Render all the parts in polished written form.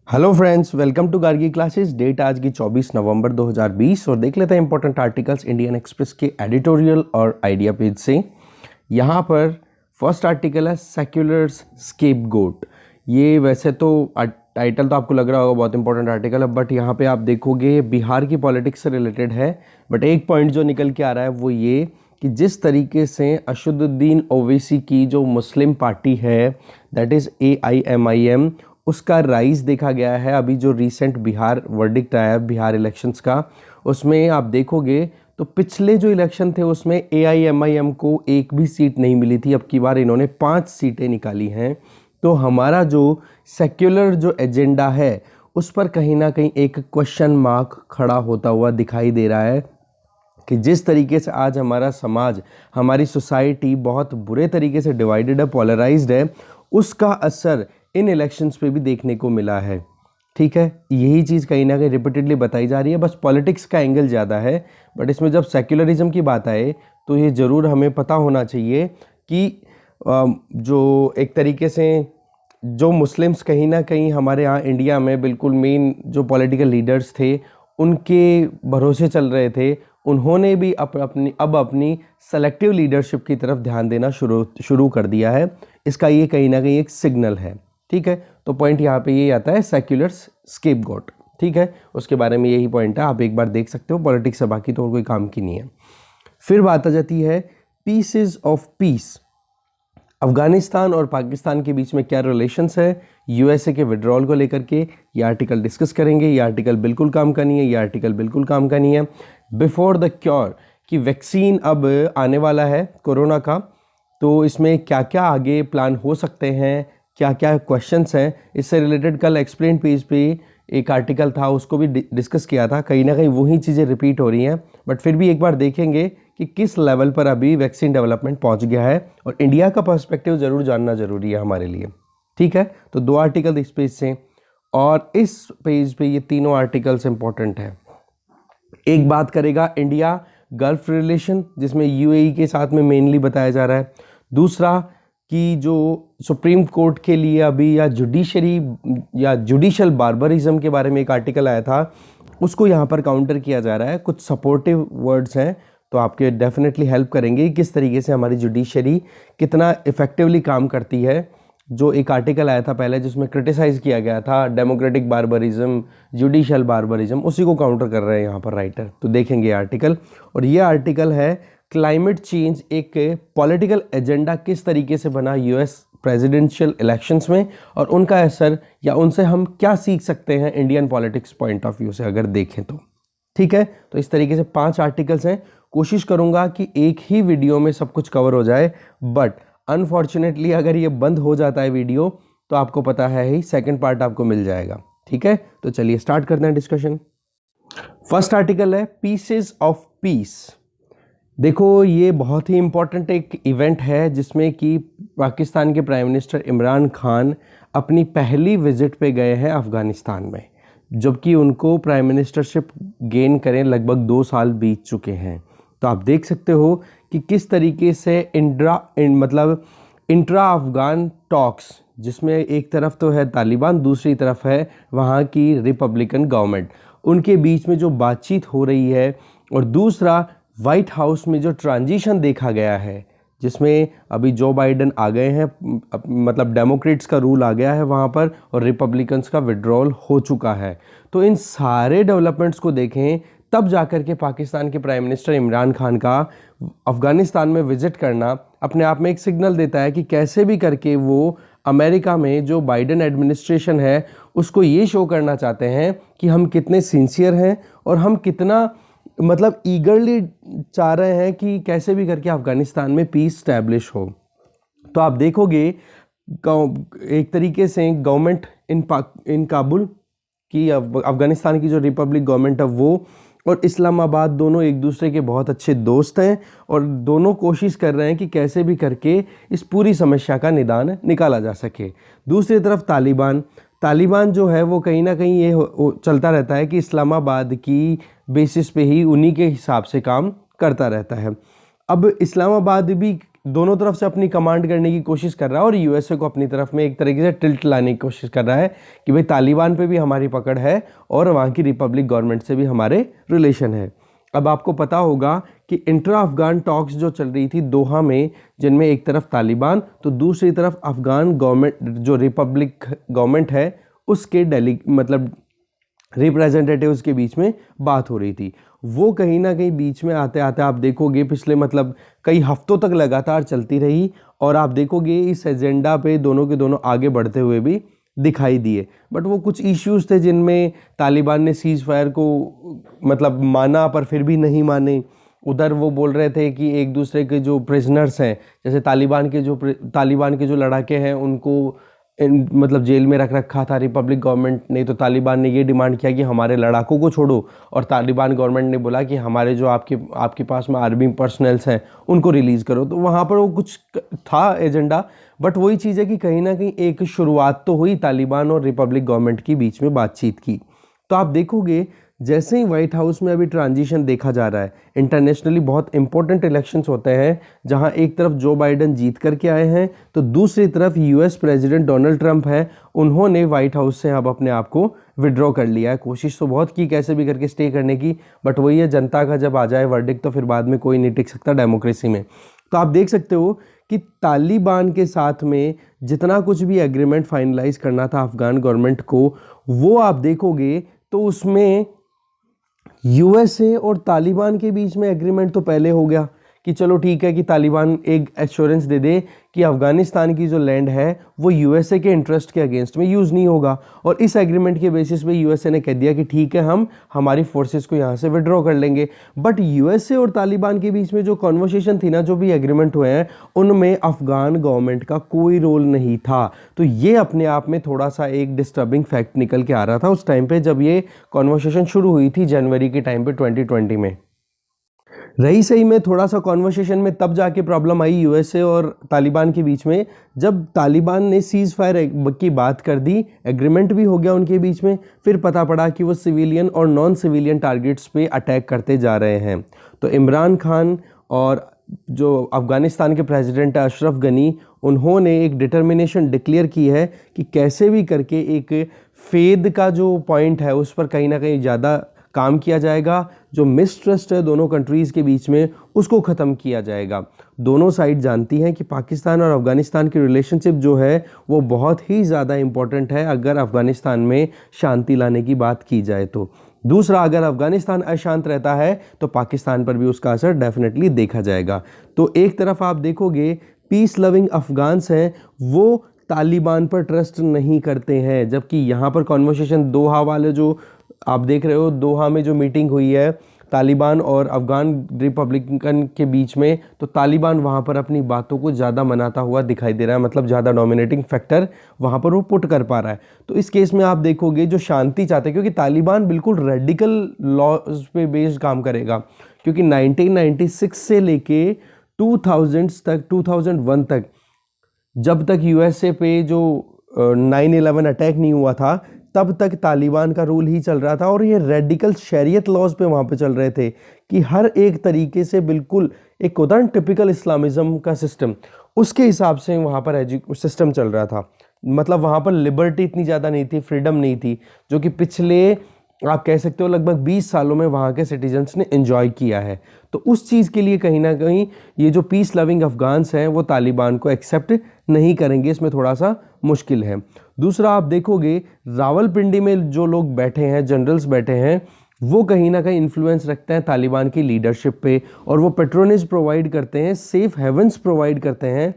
Hello friends, welcome to Gargi classes. Date आज की 24 नवंबर 2020 और देख लेते हैं इंपॉर्टेंट आर्टिकल्स इंडियन एक्सप्रेस के एडिटोरियल और आइडिया पेज से। यहाँ पर फर्स्ट आर्टिकल है सेक्युलर्स स्केपगोट। ये वैसे तो टाइटल तो आपको लग रहा होगा बहुत इंपॉर्टेंट आर्टिकल है, बट यहाँ पे आप देखोगे बिहार की पॉलिटिक्स से रिलेटेड है। बट एक पॉइंट जो निकल के आ रहा है वो ये कि जिस तरीके से असदुद्दीन ओवैसी की जो मुस्लिम पार्टी है दैट इज़ AIMIM, उसका राइज देखा गया है। अभी जो रीसेंट बिहार वर्डिक्ट आया है बिहार इलेक्शंस का, उसमें आप देखोगे तो पिछले जो इलेक्शन थे उसमें AIMIM को एक भी सीट नहीं मिली थी। अब की बार इन्होंने 5 सीटें निकाली हैं। तो हमारा जो सेक्युलर जो एजेंडा है उस पर कहीं ना कहीं एक क्वेश्चन मार्क खड़ा होता हुआ दिखाई दे रहा है कि जिस तरीके से आज हमारा समाज, हमारी सोसाइटी बहुत बुरे तरीके से डिवाइडेड है, पोलराइज्ड है, उसका असर इन इलेक्शंस पे भी देखने को मिला है। ठीक है, यही चीज़ कहीं ना कहीं रिपीटेडली बताई जा रही है, बस पॉलिटिक्स का एंगल ज़्यादा है। बट इसमें जब सेक्युलरिज्म की बात आए तो ये ज़रूर हमें पता होना चाहिए कि जो एक तरीके से जो मुस्लिम्स कहीं ना कहीं हमारे यहाँ इंडिया में बिल्कुल मेन जो पॉलिटिकल लीडर्स थे उनके भरोसे चल रहे थे, उन्होंने भी अपनी सेलेक्टिव लीडरशिप की तरफ ध्यान देना शुरू कर दिया है। इसका ये कहीं ना कहीं एक सिग्नल है। ठीक है, तो पॉइंट यहाँ पे ये आता है सेक्युलर्स स्केपगोट। ठीक है, उसके बारे में यही पॉइंट है, आप एक बार देख सकते हो। पॉलिटिक्स से बाकी तो और कोई काम की नहीं है। फिर बात आ जाती है पीसेस ऑफ पीस। अफगानिस्तान और पाकिस्तान के बीच में क्या रिलेशंस है USA के विड्रॉल को लेकर के, ये आर्टिकल डिस्कस करेंगे। ये आर्टिकल बिल्कुल काम का नहीं है, ये आर्टिकल बिल्कुल काम का नहीं है। बिफोर द क्योर कि वैक्सीन अब आने वाला है कोरोना का, तो इसमें क्या क्या आगे प्लान हो सकते हैं, क्या क्या क्वेश्चंस हैं, इससे रिलेटेड कल एक्सप्लेन पेज पे एक आर्टिकल था, उसको भी डिस्कस किया था। कहीं ना कहीं वही चीज़ें रिपीट हो रही हैं, बट फिर भी एक बार देखेंगे कि किस लेवल पर अभी वैक्सीन डेवलपमेंट पहुंच गया है, और इंडिया का पर्सपेक्टिव ज़रूर जानना ज़रूरी है हमारे लिए। ठीक है, तो 2 आर्टिकल इस पेज से, और इस पेज पे ये तीनों आर्टिकल्स इंपॉर्टेंट है। एक बात करेगा इंडिया गल्फ रिलेशन, जिसमें UAE के साथ में मेनली बताया जा रहा है। दूसरा कि जो सुप्रीम कोर्ट के लिए अभी या जुडिशल बार्बरिज्म के बारे में एक आर्टिकल आया था, उसको यहाँ पर काउंटर किया जा रहा है। कुछ सपोर्टिव वर्ड्स हैं तो आपके डेफिनेटली हेल्प करेंगे किस तरीके से हमारी जुडिशरी कितना इफेक्टिवली काम करती है। जो एक आर्टिकल आया था पहले जिसमें क्रिटिसाइज़ किया गया था डेमोक्रेटिक बार्बरिज्म, जुडिशल बार्बरिज्म, उसी को काउंटर कर रहे हैं यहाँ पर राइटर। तो देखेंगे आर्टिकल, और ये आर्टिकल है क्लाइमेट चेंज एक पॉलिटिकल एजेंडा किस तरीके से बना US प्रेसिडेंशियल इलेक्शंस में, और उनका असर या उनसे हम क्या सीख सकते हैं Indian politics point of view से अगर देखें तो। ठीक है, तो इस तरीके से 5 आर्टिकल्स हैं। कोशिश करूंगा कि एक ही वीडियो में सब कुछ कवर हो जाए, बट अनफॉर्चुनेटली अगर ये बंद हो जाता है वीडियो तो आपको पता है ही सेकंड पार्ट आपको मिल जाएगा। ठीक है, तो चलिए स्टार्ट करते हैं डिस्कशन। फर्स्ट आर्टिकल है पीसेस ऑफ पीस। देखो, ये बहुत ही इंपॉर्टेंट एक इवेंट है जिसमें कि पाकिस्तान के प्राइम मिनिस्टर इमरान खान अपनी पहली विजिट पे गए हैं अफ़गानिस्तान में, जबकि उनको प्राइम मिनिस्टरशिप गेन करें लगभग 2 साल बीत चुके हैं। तो आप देख सकते हो कि किस तरीके से इंट्रा अफ़गान टॉक्स, जिसमें एक तरफ तो है तालिबान, दूसरी तरफ है वहाँ की रिपब्लिकन गवर्नमेंट, उनके बीच में जो बातचीत हो रही है, और दूसरा वाइट हाउस में जो ट्रांजिशन देखा गया है जिसमें अभी जो बाइडन आ गए हैं, मतलब डेमोक्रेट्स का रूल आ गया है वहाँ पर, और रिपब्लिकन्स का विड्रॉल हो चुका है। तो इन सारे डेवलपमेंट्स को देखें तब जाकर के पाकिस्तान के प्राइम मिनिस्टर इमरान खान का अफ़गानिस्तान में विज़िट करना अपने आप में एक सिग्नल देता है कि कैसे भी करके वो अमेरिका में जो बाइडन एडमिनिस्ट्रेशन है उसको ये शो करना चाहते हैं कि हम कितने सिंसियर हैं, और हम कितना ईगरली चाह रहे हैं कि कैसे भी करके अफ़गानिस्तान में पीस स्टैब्लिश हो। तो आप देखोगे एक तरीके से गवर्नमेंट इन काबुल की, अफ़गानिस्तान की जो रिपब्लिक गवर्नमेंट है वो, और इस्लामाबाद दोनों एक दूसरे के बहुत अच्छे दोस्त हैं, और दोनों कोशिश कर रहे हैं कि कैसे भी करके इस पूरी समस्या का निदान निकाला जा सके। दूसरी तरफ तालिबान जो है वो कहीं ना कहीं ये चलता रहता है कि इस्लामाबाद की बेसिस पे ही उन्हीं के हिसाब से काम करता रहता है। अब इस्लामाबाद भी दोनों तरफ से अपनी कमांड करने की कोशिश कर रहा है और यूएसए को अपनी तरफ में एक तरीके से टिल्ट लाने की कोशिश कर रहा है कि भाई तालिबान पे भी हमारी पकड़ है और वहाँ की रिपब्लिक गवर्नमेंट से भी हमारे रिलेशन है। अब आपको पता होगा कि इंट्रा अफगान टॉक्स जो चल रही थी दोहा में, जिनमें एक तरफ तालिबान तो दूसरी तरफ अफगान गवर्नमेंट जो रिपब्लिक गवर्नमेंट है उसके मतलब रिप्रेजेंटेटिव्स के बीच में बात हो रही थी। वो कहीं ना कहीं बीच में आते आते आप देखोगे पिछले मतलब कई हफ्तों तक लगातार चलती रही और आप देखोगे इस एजेंडा पे दोनों के दोनों आगे बढ़ते हुए भी दिखाई दिए। बट वो कुछ इश्यूज थे जिनमें तालिबान ने सीज़ फायर को मतलब माना पर फिर भी नहीं माने। उधर वो बोल रहे थे कि एक दूसरे के जो प्रिजनर्स हैं, जैसे तालिबान के जो लड़ाके हैं उनको मतलब जेल में रख रखा था रिपब्लिक गवर्नमेंट ने, तो तालिबान ने ये डिमांड किया कि हमारे लड़ाकों को छोड़ो, और तालिबान गवर्नमेंट ने बोला कि हमारे जो आपके पास में आर्मी पर्सनल्स हैं उनको रिलीज़ करो। तो वहाँ पर वो कुछ था एजेंडा, बट वही चीज़ है कि कहीं ना कहीं एक शुरुआत तो हुई तालिबान और रिपब्लिक गवर्नमेंट के बीच में बातचीत की। तो आप देखोगे जैसे ही व्हाइट हाउस में अभी ट्रांजिशन देखा जा रहा है, इंटरनेशनली बहुत इंपॉर्टेंट इलेक्शंस होते हैं जहां एक तरफ जो बाइडन जीत करके आए हैं तो दूसरी तरफ यूएस प्रेसिडेंट डोनाल्ड ट्रंप है, उन्होंने व्हाइट हाउस से अब अपने आप को विड्रॉ कर लिया है। कोशिश तो बहुत की कैसे भी करके स्टे करने की, बट वही है, जनता का जब आ जाए वर्डिक्ट तो फिर बाद में कोई नहीं टिक सकता डेमोक्रेसी में। तो आप देख सकते हो कि तालिबान के साथ में जितना कुछ भी एग्रीमेंट फाइनलाइज करना था अफगान गवर्नमेंट को, वो आप देखोगे तो उसमें यूएसए और तालिबान के बीच में एग्रीमेंट तो पहले हो गया कि चलो ठीक है कि तालिबान एक एश्योरेंस दे दे कि अफगानिस्तान की जो लैंड है वो यूएसए के इंटरेस्ट के अगेंस्ट में यूज़ नहीं होगा, और इस एग्रीमेंट के बेसिस पे यूएसए ने कह दिया कि ठीक है हम हमारी फोर्सेस को यहाँ से विड्रॉ कर लेंगे। बट यूएसए और तालिबान के बीच में जो कॉन्वर्सेशन थी ना, जो भी एग्रीमेंट हुए हैं, उनमें अफगान गवर्नमेंट का कोई रोल नहीं था। तो ये अपने आप में थोड़ा सा एक डिस्टर्बिंग फैक्ट निकल के आ रहा था उस टाइम पे जब ये कॉन्वर्सेशन शुरू हुई थी जनवरी के टाइम पे 2020 में। रही सही में थोड़ा सा कॉन्वर्सेशन में तब जाके प्रॉब्लम आई यूएसए और तालिबान के बीच में, जब तालिबान ने सीज़ फायर की बात कर दी, एग्रीमेंट भी हो गया उनके बीच में, फिर पता पड़ा कि वो सिविलियन और नॉन सिविलियन टारगेट्स पे अटैक करते जा रहे हैं। तो इमरान खान और जो अफ़गानिस्तान के प्रेसिडेंट अशरफ गनी, उन्होंने एक डिटर्मिनेशन डिक्लेयर की है कि कैसे भी करके एक फेद का जो पॉइंट है उस पर कहीं ना कहीं ज़्यादा काम किया जाएगा, जो मिसट्रस्ट है दोनों कंट्रीज़ के बीच में उसको ख़त्म किया जाएगा। दोनों साइड जानती हैं कि पाकिस्तान और अफ़गानिस्तान की रिलेशनशिप जो है वो बहुत ही ज़्यादा इम्पॉर्टेंट है अगर अफ़गानिस्तान में शांति लाने की बात की जाए तो। दूसरा, अगर अफ़गानिस्तान अशांत रहता है तो पाकिस्तान पर भी उसका असर डेफिनेटली देखा जाएगा। तो एक तरफ आप देखोगे पीस लविंग अफ़गान्स हैं, वो तालिबान पर ट्रस्ट नहीं करते हैं, जबकि यहाँ पर कॉन्वर्सेशन दोहा वाले जो आप देख रहे हो, दोहा में जो मीटिंग हुई है तालिबान और अफ़गान रिपब्लिकन के बीच में, तो तालिबान वहाँ पर अपनी बातों को ज़्यादा मनाता हुआ दिखाई दे रहा है, मतलब ज़्यादा डोमिनेटिंग फैक्टर वहाँ पर वो पुट कर पा रहा है। तो इस केस में आप देखोगे जो शांति चाहते हैं, क्योंकि तालिबान बिल्कुल रेडिकल लॉज पे बेस्ड काम करेगा, क्योंकि 1996 से लेके 2001 तक, जब तक यूएसए पे जो 9/11 अटैक नहीं हुआ था तब तक तालिबान का रूल ही चल रहा था, और ये रेडिकल शरीयत लॉज पे वहाँ पे चल रहे थे कि हर एक तरीके से बिल्कुल एक उदाहरण टिपिकल इस्लामिज़म का सिस्टम, उसके हिसाब से वहाँ पर सिस्टम चल रहा था। मतलब वहाँ पर लिबर्टी इतनी ज़्यादा नहीं थी, फ्रीडम नहीं थी, जो कि पिछले आप कह सकते हो लगभग 20 सालों में वहाँ के सिटीजन्स ने एंजॉय किया है। तो उस चीज़ के लिए कहीं ना कहीं ये जो पीस लविंग अफ़गान्स हैं वो तालिबान को एक्सेप्ट नहीं करेंगे, इसमें थोड़ा सा मुश्किल है। दूसरा, आप देखोगे रावलपिंडी में जो लोग बैठे हैं, जनरल्स बैठे हैं, वो कहीं ना कहीं इन्फ्लुएंस रखते हैं तालिबान की लीडरशिप पे, और वो पेट्रोनेज प्रोवाइड करते हैं, सेफ हेवन्स प्रोवाइड करते हैं,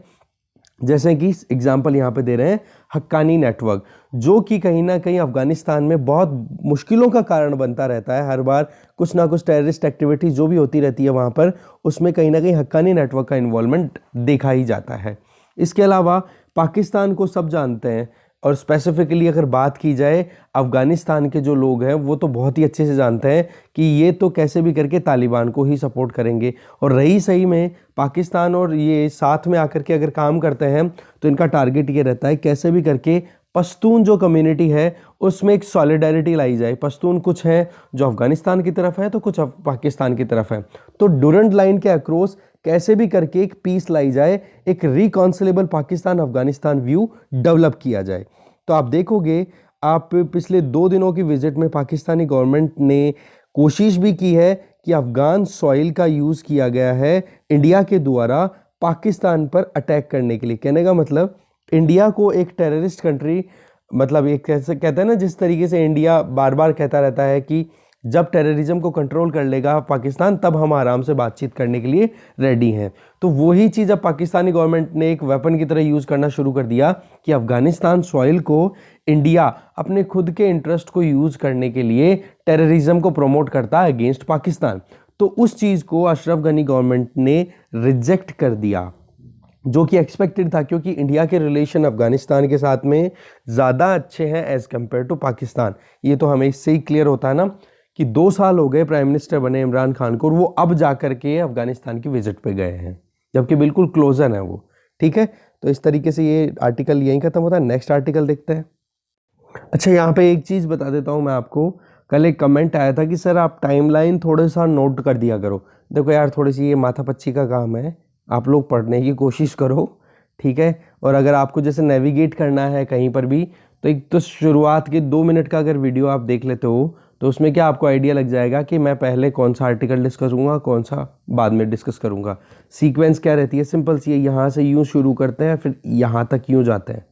जैसे कि एग्जांपल यहाँ पे दे रहे हैं हक्कानी नेटवर्क, जो कि कहीं ना कहीं अफ़गानिस्तान में बहुत मुश्किलों का कारण बनता रहता है। हर बार कुछ ना कुछ टेररिस्ट एक्टिविटी जो भी होती रहती है वहाँ पर, उसमें कहीं ना कहीं हक्कानी नेटवर्क का इन्वॉल्वमेंट देखा ही जाता है। इसके अलावा पाकिस्तान को सब जानते हैं, और स्पेसिफिकली अगर बात की जाए अफ़गानिस्तान के जो लोग हैं वो तो बहुत ही अच्छे से जानते हैं कि ये तो कैसे भी करके तालिबान को ही सपोर्ट करेंगे। और रही सही में पाकिस्तान और ये साथ में आकर के अगर काम करते हैं तो इनका टारगेट ये रहता है कैसे भी करके पश्तून जो कम्युनिटी है उसमें एक सॉलिडारिटी लाई जाए। पश्तून कुछ हैं जो अफगानिस्तान की तरफ है तो कुछ पाकिस्तान की तरफ है, तो डुरंट लाइन के अक्रॉस कैसे भी करके एक पीस लाई जाए, एक रिकॉन्सिलेबल पाकिस्तान अफगानिस्तान व्यू डेवलप किया जाए। तो आप देखोगे, आप पिछले 2 दिनों की विजिट में पाकिस्तानी गवर्नमेंट ने कोशिश भी की है कि अफगान सॉइल का यूज़ किया गया है इंडिया के द्वारा पाकिस्तान पर अटैक करने के लिए। कहने का मतलब इंडिया को एक टेररिस्ट कंट्री, मतलब एक कैसे कहते हैं ना, जिस तरीके से इंडिया बार बार कहता रहता है कि जब टेररिज्म को कंट्रोल कर लेगा पाकिस्तान तब हम आराम से बातचीत करने के लिए रेडी हैं, तो वही चीज़ अब पाकिस्तानी गवर्नमेंट ने एक वेपन की तरह यूज़ करना शुरू कर दिया कि अफगानिस्तान सॉइल को इंडिया अपने खुद के इंटरेस्ट को यूज़ करने के लिए टेररिज्म को प्रमोट करता है अगेंस्ट पाकिस्तान। तो उस चीज़ को अशरफ गनी गवर्नमेंट ने रिजेक्ट कर दिया, जो कि एक्सपेक्टेड था, क्योंकि इंडिया के रिलेशन अफगानिस्तान के साथ में ज़्यादा अच्छे हैं एज़ कम्पेयर टू पाकिस्तान। ये तो हमें इससे ही क्लियर होता है ना कि 2 साल हो गए प्राइम मिनिस्टर बने इमरान खान को और वो अब जा कर के अफगानिस्तान की विजिट पे गए हैं, जबकि बिल्कुल क्लोजर है वो। ठीक है, तो इस तरीके से ये आर्टिकल यहीं ख़त्म होता है। नेक्स्ट आर्टिकल देखते हैं। अच्छा, यहाँ पे एक चीज़ बता देता हूँ मैं आपको। कल एक कमेंट आया था कि सर आप टाइमलाइन थोड़ा सा नोट कर दिया करो। देखो यार, थोड़ी सी ये माथापच्ची का काम है, आप लोग पढ़ने की कोशिश करो, ठीक है। और अगर आपको जैसे नेविगेट करना है कहीं पर भी, तो एक तो शुरुआत के 2 मिनट का अगर वीडियो आप देख लेते हो तो उसमें क्या आपको आइडिया लग जाएगा कि मैं पहले कौन सा आर्टिकल डिस्कस करूँगा, कौन सा बाद में डिस्कस करूँगा। सीक्वेंस क्या रहती है, सिंपल सी है, यहाँ से यूँ शुरू करते हैं फिर यहाँ तक यूँ जाते हैं,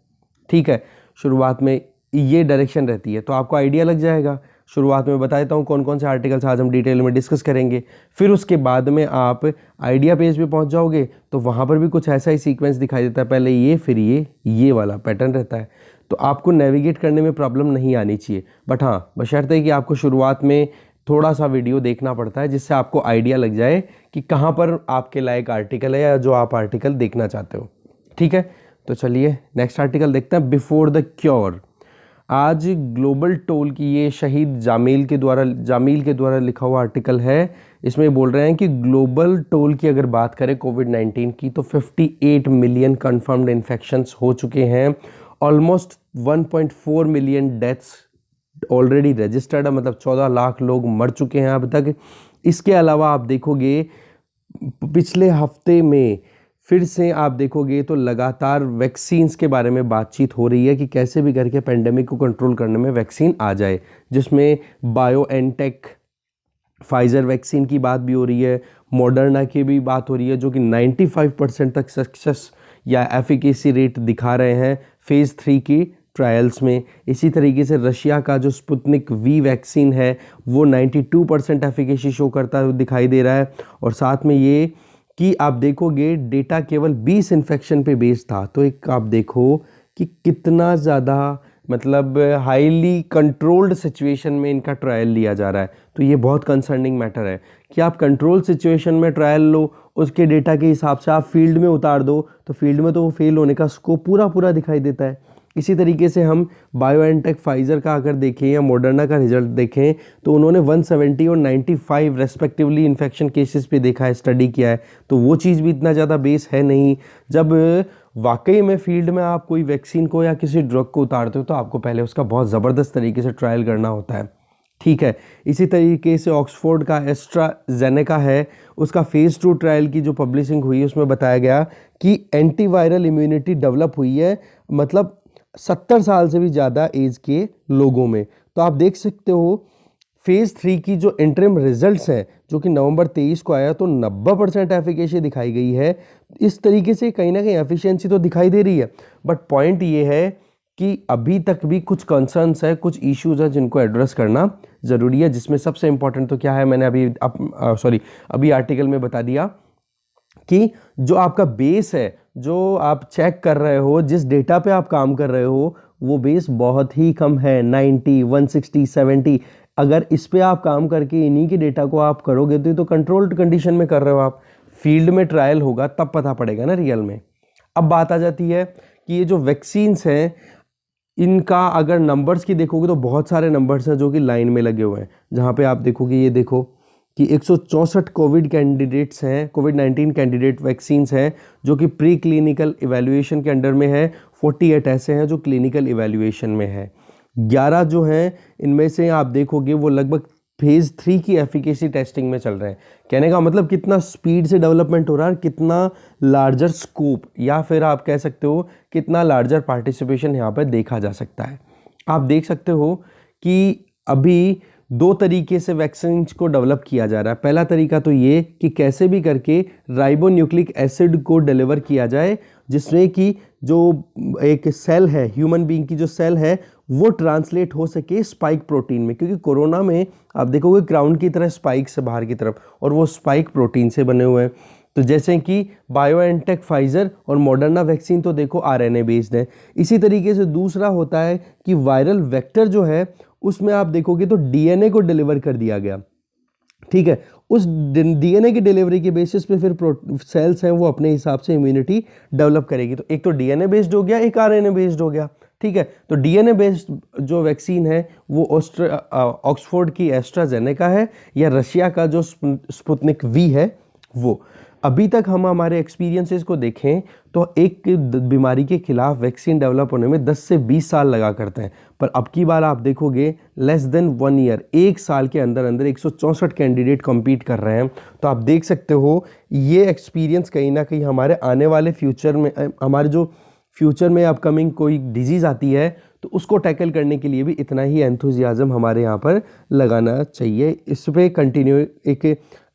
ठीक है। शुरुआत में ये डायरेक्शन रहती है, तो आपको आइडिया लग जाएगा। शुरुआत में बता देता हूँ कौन कौन से आर्टिकल्स आज हम डिटेल में डिस्कस करेंगे, फिर उसके बाद में आप आइडिया पेज पे पहुँच जाओगे तो वहाँ पर भी कुछ ऐसा ही सीक्वेंस दिखाई देता है, पहले ये फिर ये वाला पैटर्न रहता है। तो आपको नेविगेट करने में प्रॉब्लम नहीं आनी चाहिए, बट हाँ बशर्ते कि आपको शुरुआत में थोड़ा सा वीडियो देखना पड़ता है जिससे आपको आइडिया लग जाए कि कहाँ पर आपके लायक आर्टिकल है या जो आप आर्टिकल देखना चाहते हो, ठीक है। तो चलिए नेक्स्ट आर्टिकल देखते हैं। बिफोर द क्योर, आज ग्लोबल टोल की ये शहीद जामील के द्वारा लिखा हुआ आर्टिकल है। इसमें बोल रहे हैं कि ग्लोबल टोल की अगर बात करें कोविड-19 की तो 58 मिलियन कन्फर्म्ड इन्फेक्शंस हो चुके हैं, almost 1.4 million deaths already registered है, मतलब 14 लाख लोग मर चुके हैं अब तक। इसके अलावा आप देखोगे पिछले हफ्ते में फिर से आप देखोगे तो लगातार वैक्सीन्स के बारे में बातचीत हो रही है कि कैसे भी करके पेंडेमिक को कंट्रोल करने में वैक्सीन आ जाए, जिसमें बायोएनटेक फाइज़र वैक्सीन की बात भी हो रही है, मॉडर्ना की भी बात हो रही है, जो कि 95% तक सक्सेस या एफिकेसी रेट दिखा रहे हैं फेज़ 3 की ट्रायल्स में। इसी तरीके से रशिया का जो स्पुतनिक वी वैक्सीन है वो 92% एफिकेसी शो करता हुआ दिखाई दे रहा है। और साथ में ये कि आप देखोगे डेटा केवल 20 इन्फेक्शन पे बेस्ड था, तो एक आप देखो कि कितना ज़्यादा मतलब हाईली कंट्रोल्ड सिचुएशन में इनका ट्रायल लिया जा रहा है। तो ये बहुत कंसर्निंग मैटर है कि आप कंट्रोल सिचुएशन में ट्रायल लो, उसके डेटा के हिसाब से आप फील्ड में उतार दो तो फील्ड में तो वो फेल होने का स्कोप पूरा दिखाई देता है। इसी तरीके से हम बायोएनटेक फाइज़र का अगर देखें या मॉडर्ना का रिजल्ट देखें तो उन्होंने 170 और 95 रेस्पेक्टिवली इन्फेक्शन केसेस पे देखा है, स्टडी किया है, तो वो चीज़ भी इतना ज़्यादा बेस है नहीं। जब वाकई में फील्ड में आप कोई वैक्सीन को या किसी ड्रग को उतारते हो तो आपको पहले उसका बहुत ज़बरदस्त तरीके से ट्रायल करना होता है, ठीक है। इसी तरीके से ऑक्सफोर्ड का एस्ट्राजेनेका है, उसका फेज़ 2 ट्रायल की जो पब्लिशिंग हुई है उसमें बताया गया कि एंटीवायरल इम्यूनिटी डेवलप हुई है, मतलब 70 साल से भी ज़्यादा एज के लोगों में। तो आप देख सकते हो फेज़ 3 की जो इंटरिम रिजल्ट्स हैं जो कि नवंबर 23 को आया तो 90% एफिकेसी दिखाई गई है। इस तरीके से कहीं ना कहीं एफिशिएंसी तो दिखाई दे रही है, बट पॉइंट ये है कि अभी तक भी कुछ कंसर्न्स है, कुछ इश्यूज हैं जिनको एड्रेस करना ज़रूरी है, जिसमें सबसे इंपॉर्टेंट तो क्या है, मैंने अभी आर्टिकल में बता दिया कि जो आपका बेस है, जो आप चेक कर रहे हो, जिस डेटा पे आप काम कर रहे हो वो बेस बहुत ही कम है, 90, 160, 70। अगर इस पे आप काम करके इन्हीं के डेटा को आप करोगे तो ये तो कंट्रोल्ड कंडीशन में कर रहे हो आप, फील्ड में ट्रायल होगा तब पता पड़ेगा ना रियल में। अब बात आ जाती है कि ये जो वैक्सीन्स हैं इनका अगर नंबर्स की देखोगे तो बहुत सारे नंबर्स हैं जो कि लाइन में लगे हुए हैं, जहाँ पे आप देखोगे, ये देखो कि 164 कोविड कैंडिडेट्स हैं, कोविड-19 कैंडिडेट वैक्सीन्स हैं जो कि प्री क्लिनिकल इवैल्यूएशन के अंडर में है। 48 ऐसे हैं जो क्लिनिकल इवैल्यूएशन में है। 11 जो हैं इनमें से आप देखोगे वो लगभग फेज़ 3 की एफिकेसी टेस्टिंग में चल रहे हैं। कहने का मतलब कितना स्पीड से डेवलपमेंट हो रहा है, कितना लार्जर स्कोप या फिर आप कह सकते हो कितना लार्जर पार्टिसिपेशन यहाँ पर देखा जा सकता है। आप देख सकते हो कि अभी 2 तरीके से वैक्सीन को डेवलप किया जा रहा है। पहला तरीका तो ये कि कैसे भी करके राइबोन्यूक्लिक एसिड को डिलीवर किया जाए, जिसमें कि जो एक सेल है, ह्यूमन बीइंग की जो सेल है वो ट्रांसलेट हो सके स्पाइक प्रोटीन में, क्योंकि कोरोना में आप देखोगे क्राउन की तरह स्पाइक्स है बाहर की तरफ और वो स्पाइक प्रोटीन से बने हुए हैं। तो जैसे कि बायोएनटेक, फाइजर और मॉडर्ना वैक्सीन तो देखो आरएनए बेस्ड है। इसी तरीके से दूसरा होता है कि वायरल वेक्टर जो है उसमें आप देखोगे तो डीएनए को डिलीवर कर दिया गया, ठीक है। उस डीएनए की डिलीवरी के बेसिस पे फिर सेल्स हैं वो अपने हिसाब से इम्यूनिटी डेवलप करेगी। तो एक तो डीएनए बेस्ड हो गया, एक आरएनए बेस्ड हो गया, ठीक है। तो डीएनए बेस्ड जो वैक्सीन है वो ऑक्सफोर्ड की एस्ट्राजेनेका है या रशिया का जो स्पुतनिक वी है वो। अभी तक हम हमारे एक्सपीरियंसेस को देखें तो एक बीमारी के खिलाफ वैक्सीन डेवलप होने में 10 से 20 साल लगा करते हैं, पर अब की बार आप देखोगे लेस देन 1 ईयर, 1 साल के अंदर अंदर 164 कैंडिडेट कम्पीट कर रहे हैं। तो आप देख सकते हो ये एक्सपीरियंस कहीं ना कहीं हमारे आने वाले फ्यूचर में, हमारे जो फ्यूचर में अपकमिंग कोई डिजीज़ आती है तो उसको टैकल करने के लिए भी इतना ही एंथुजियाज्म हमारे यहाँ पर लगाना चाहिए। इस पर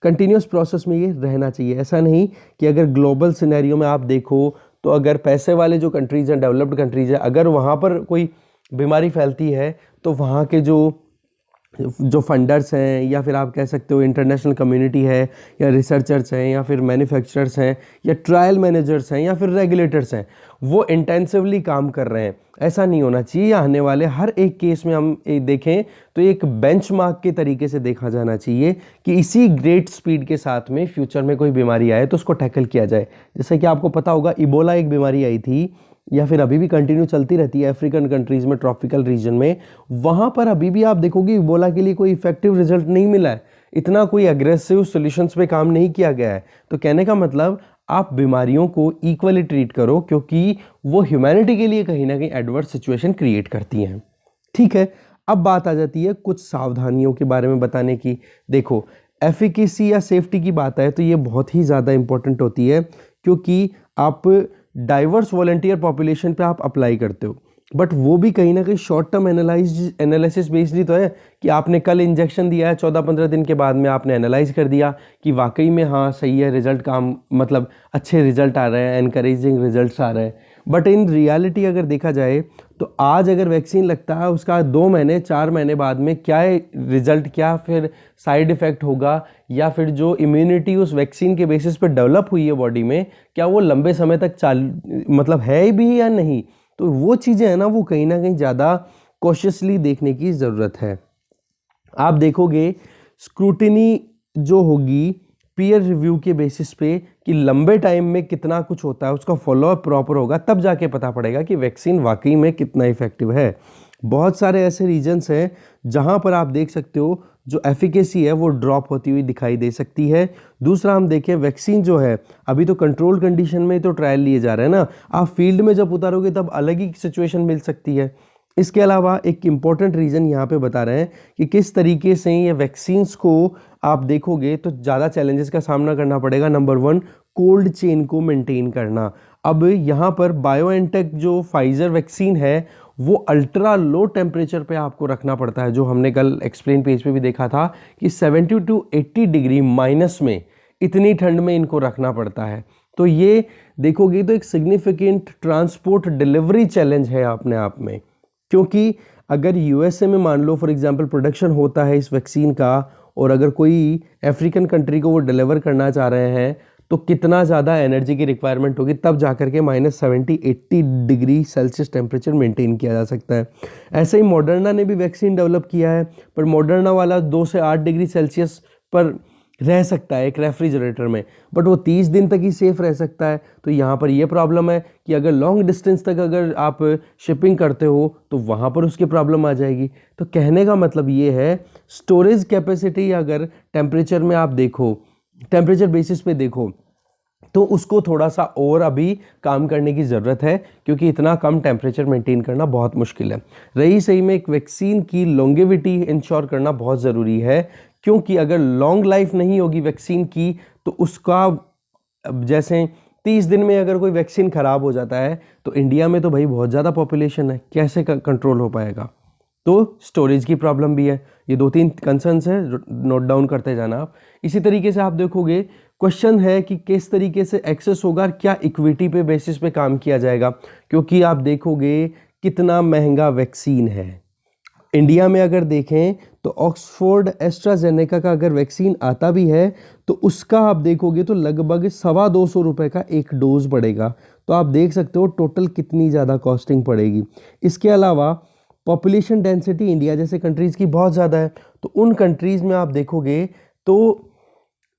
कंटिन्यूस प्रोसेस में ये रहना चाहिए। ऐसा नहीं कि अगर ग्लोबल सिनेरियो में आप देखो तो अगर पैसे वाले जो कंट्रीज़ हैं, डेवलप्ड कंट्रीज़ हैं, अगर वहाँ पर कोई बीमारी फैलती है तो वहाँ के जो फंडर्स हैं या फिर आप कह सकते हो इंटरनेशनल कम्युनिटी है या रिसर्चर्स हैं या फिर मैन्युफैक्चरर्स हैं या ट्रायल मैनेजर्स हैं या फिर रेगुलेटर्स हैं, वो इंटेंसिवली काम कर रहे हैं। ऐसा नहीं होना चाहिए। आने वाले हर एक केस में हम देखें तो एक बेंचमार्क के तरीके से देखा जाना चाहिए कि इसी ग्रेट स्पीड के साथ में फ्यूचर में कोई बीमारी आए तो उसको टैकल किया जाए। जैसे कि आपको पता होगा इबोला एक बीमारी आई थी या फिर अभी भी कंटिन्यू चलती रहती है अफ्रीकन कंट्रीज़ में, ट्रॉपिकल रीजन में, वहाँ पर अभी भी आप देखोगे इबोला के लिए कोई इफेक्टिव रिजल्ट नहीं मिला है, इतना कोई अग्रेसिव सॉल्यूशंस पे काम नहीं किया गया है। तो कहने का मतलब आप बीमारियों को इक्वली ट्रीट करो क्योंकि वो ह्यूमैनिटी के लिए कहीं ना कहीं एडवर्स सिचुएशन क्रिएट करती हैं, ठीक है। अब बात आ जाती है कुछ सावधानियों के बारे में बताने की। देखो, एफिकेसी या सेफ्टी की बात है तो ये बहुत ही ज़्यादा इंपॉर्टेंट होती है क्योंकि आप डाइवर्स वॉलंटियर पॉपुलेशन पे आप अप्लाई करते हो, बट वो भी कहीं ना कहीं शॉर्ट टर्म एनालिसिस बेस्ड ही तो है कि आपने कल इंजेक्शन दिया है, 14-15 दिन के बाद में आपने एनालाइज कर दिया कि वाकई में हाँ सही है, रिजल्ट काम मतलब अच्छे रिजल्ट आ रहे हैं, एनकरेजिंग रिजल्ट्स आ रहे हैं। बट इन रियलिटी अगर देखा जाए तो आज अगर वैक्सीन लगता है उसका 2 महीने 4 महीने बाद में क्या रिजल्ट, क्या फिर साइड इफ़ेक्ट होगा या फिर जो इम्यूनिटी उस वैक्सीन के बेसिस पर डेवलप हुई है बॉडी में, क्या वो लंबे समय तक मतलब है भी या नहीं। तो वो चीज़ें हैं ना, वो कहीं ना कहीं ज़्यादा कॉशियसली देखने की ज़रूरत है। आप देखोगे स्क्रूटिनी जो होगी पीयर रिव्यू के बेसिस पे कि लंबे टाइम में कितना कुछ होता है, उसका फॉलोअप प्रॉपर होगा, तब जाके पता पड़ेगा कि वैक्सीन वाकई में कितना इफेक्टिव है। बहुत सारे ऐसे रीजन्स हैं जहां पर आप देख सकते हो जो एफिकेसी है वो ड्रॉप होती हुई दिखाई दे सकती है। दूसरा हम देखें वैक्सीन जो है अभी तो कंट्रोल कंडीशन में तो ट्रायल लिए जा रहे हैं ना, आप फील्ड में जब उतारोगे तब अलग ही सिचुएशन मिल सकती है। इसके अलावा एक इम्पॉर्टेंट रीज़न यहाँ पे बता रहे हैं कि किस तरीके से ये वैक्सीन्स को आप देखोगे तो ज़्यादा चैलेंजेस का सामना करना पड़ेगा। नंबर 1, कोल्ड चेन को मेंटेन करना। अब यहाँ पर बायोएनटेक जो फाइजर वैक्सीन है वो अल्ट्रा लो टेम्परेचर पे आपको रखना पड़ता है, जो हमने कल एक्सप्लेन पेज पे भी देखा था कि 70 to 80 डिग्री माइनस में इतनी ठंड में इनको रखना पड़ता है। तो ये देखोगे तो एक सिग्निफिकेंट ट्रांसपोर्ट डिलीवरी चैलेंज है अपने आप में, क्योंकि अगर यूएसए में मान लो फॉर एग्जांपल प्रोडक्शन होता है इस वैक्सीन का और अगर कोई अफ्रीकन कंट्री को वो डिलीवर करना चाह रहे हैं तो कितना ज़्यादा एनर्जी की रिक्वायरमेंट होगी, तब जाकर के -70-80 डिग्री सेल्सियस टेम्परेचर मेंटेन किया जा सकता है। ऐसे ही मॉडर्ना ने भी वैक्सीन डेवलप किया है, पर मॉडर्ना वाला 2 से 8 डिग्री सेल्सियस पर रह सकता है एक रेफ्रिजरेटर में, बट वो 30 दिन तक ही सेफ रह सकता है। तो यहाँ पर ये प्रॉब्लम है कि अगर लॉन्ग डिस्टेंस तक अगर आप शिपिंग करते हो तो वहाँ पर उसकी प्रॉब्लम आ जाएगी। तो कहने का मतलब ये है स्टोरेज कैपेसिटी अगर टेम्परेचर में आप देखो, टेम्परेचर बेसिस पे देखो, तो उसको थोड़ा सा और अभी काम करने की ज़रूरत है, क्योंकि इतना कम टेम्परेचर मेंटेन करना बहुत मुश्किल है। रही सही में एक वैक्सीन की लॉन्गेविटी इंश्योर करना बहुत ज़रूरी है, क्योंकि अगर लॉन्ग लाइफ नहीं होगी वैक्सीन की तो उसका, जैसे 30 दिन में अगर कोई वैक्सीन ख़राब हो जाता है तो इंडिया में तो भाई बहुत ज़्यादा पॉपुलेशन है, कैसे कंट्रोल हो पाएगा। तो स्टोरेज की प्रॉब्लम भी है। ये 2-3 कंसर्न्स है, नोट डाउन करते जाना आप। इसी तरीके से आप देखोगे क्वेश्चन है कि किस तरीके से एक्सेस होगा, क्या इक्विटी पे बेसिस पे काम किया जाएगा, क्योंकि आप देखोगे कितना महंगा वैक्सीन है। इंडिया में अगर देखें तो ऑक्सफोर्ड एस्ट्राजेनेका का अगर वैक्सीन आता भी है तो उसका आप देखोगे तो लगभग 225 रुपये का एक डोज पड़ेगा। तो आप देख सकते हो टोटल कितनी ज़्यादा कॉस्टिंग पड़ेगी। इसके अलावा पॉपुलेशन डेंसिटी इंडिया जैसे कंट्रीज़ की बहुत ज़्यादा है, तो उन कंट्रीज़ में आप देखोगे तो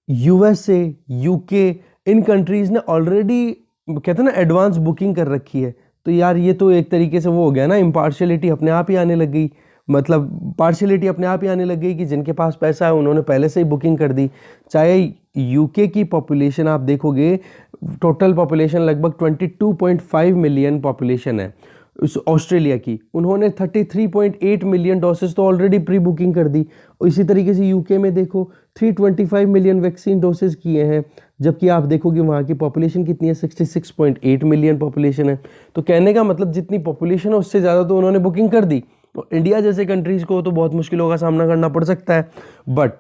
यूएसए, यूके, इन कंट्रीज़ ने ऑलरेडी कहते हैं ना एडवांस बुकिंग कर रखी है। तो यार ये तो एक तरीके से वो हो गया ना, इम्पार्शियलिटी अपने आप ही आने लग गई, मतलब पार्शियलिटी अपने आप ही आने लग गई कि जिनके पास पैसा है उन्होंने पहले से ही बुकिंग कर दी। चाहे यूके की पॉपुलेशन आप देखोगे, टोटल पॉपुलेशन लगभग 22.5 मिलियन पॉपुलेशन है। उस ऑस्ट्रेलिया की उन्होंने 33.8 मिलियन डोसेस तो ऑलरेडी प्री बुकिंग कर दी। और इसी तरीके से यूके में देखो 325 मिलियन वैक्सीन डोसेस किए हैं, जबकि आप देखोगे वहाँ की पॉपुलेशन कितनी है, 66.8 मिलियन पॉपुलेशन है। तो कहने का मतलब जितनी पॉपुलेशन है उससे ज़्यादा तो उन्होंने बुकिंग कर दी। तो इंडिया जैसे कंट्रीज़ को तो बहुत मुश्किलों का सामना करना पड़ सकता है। बट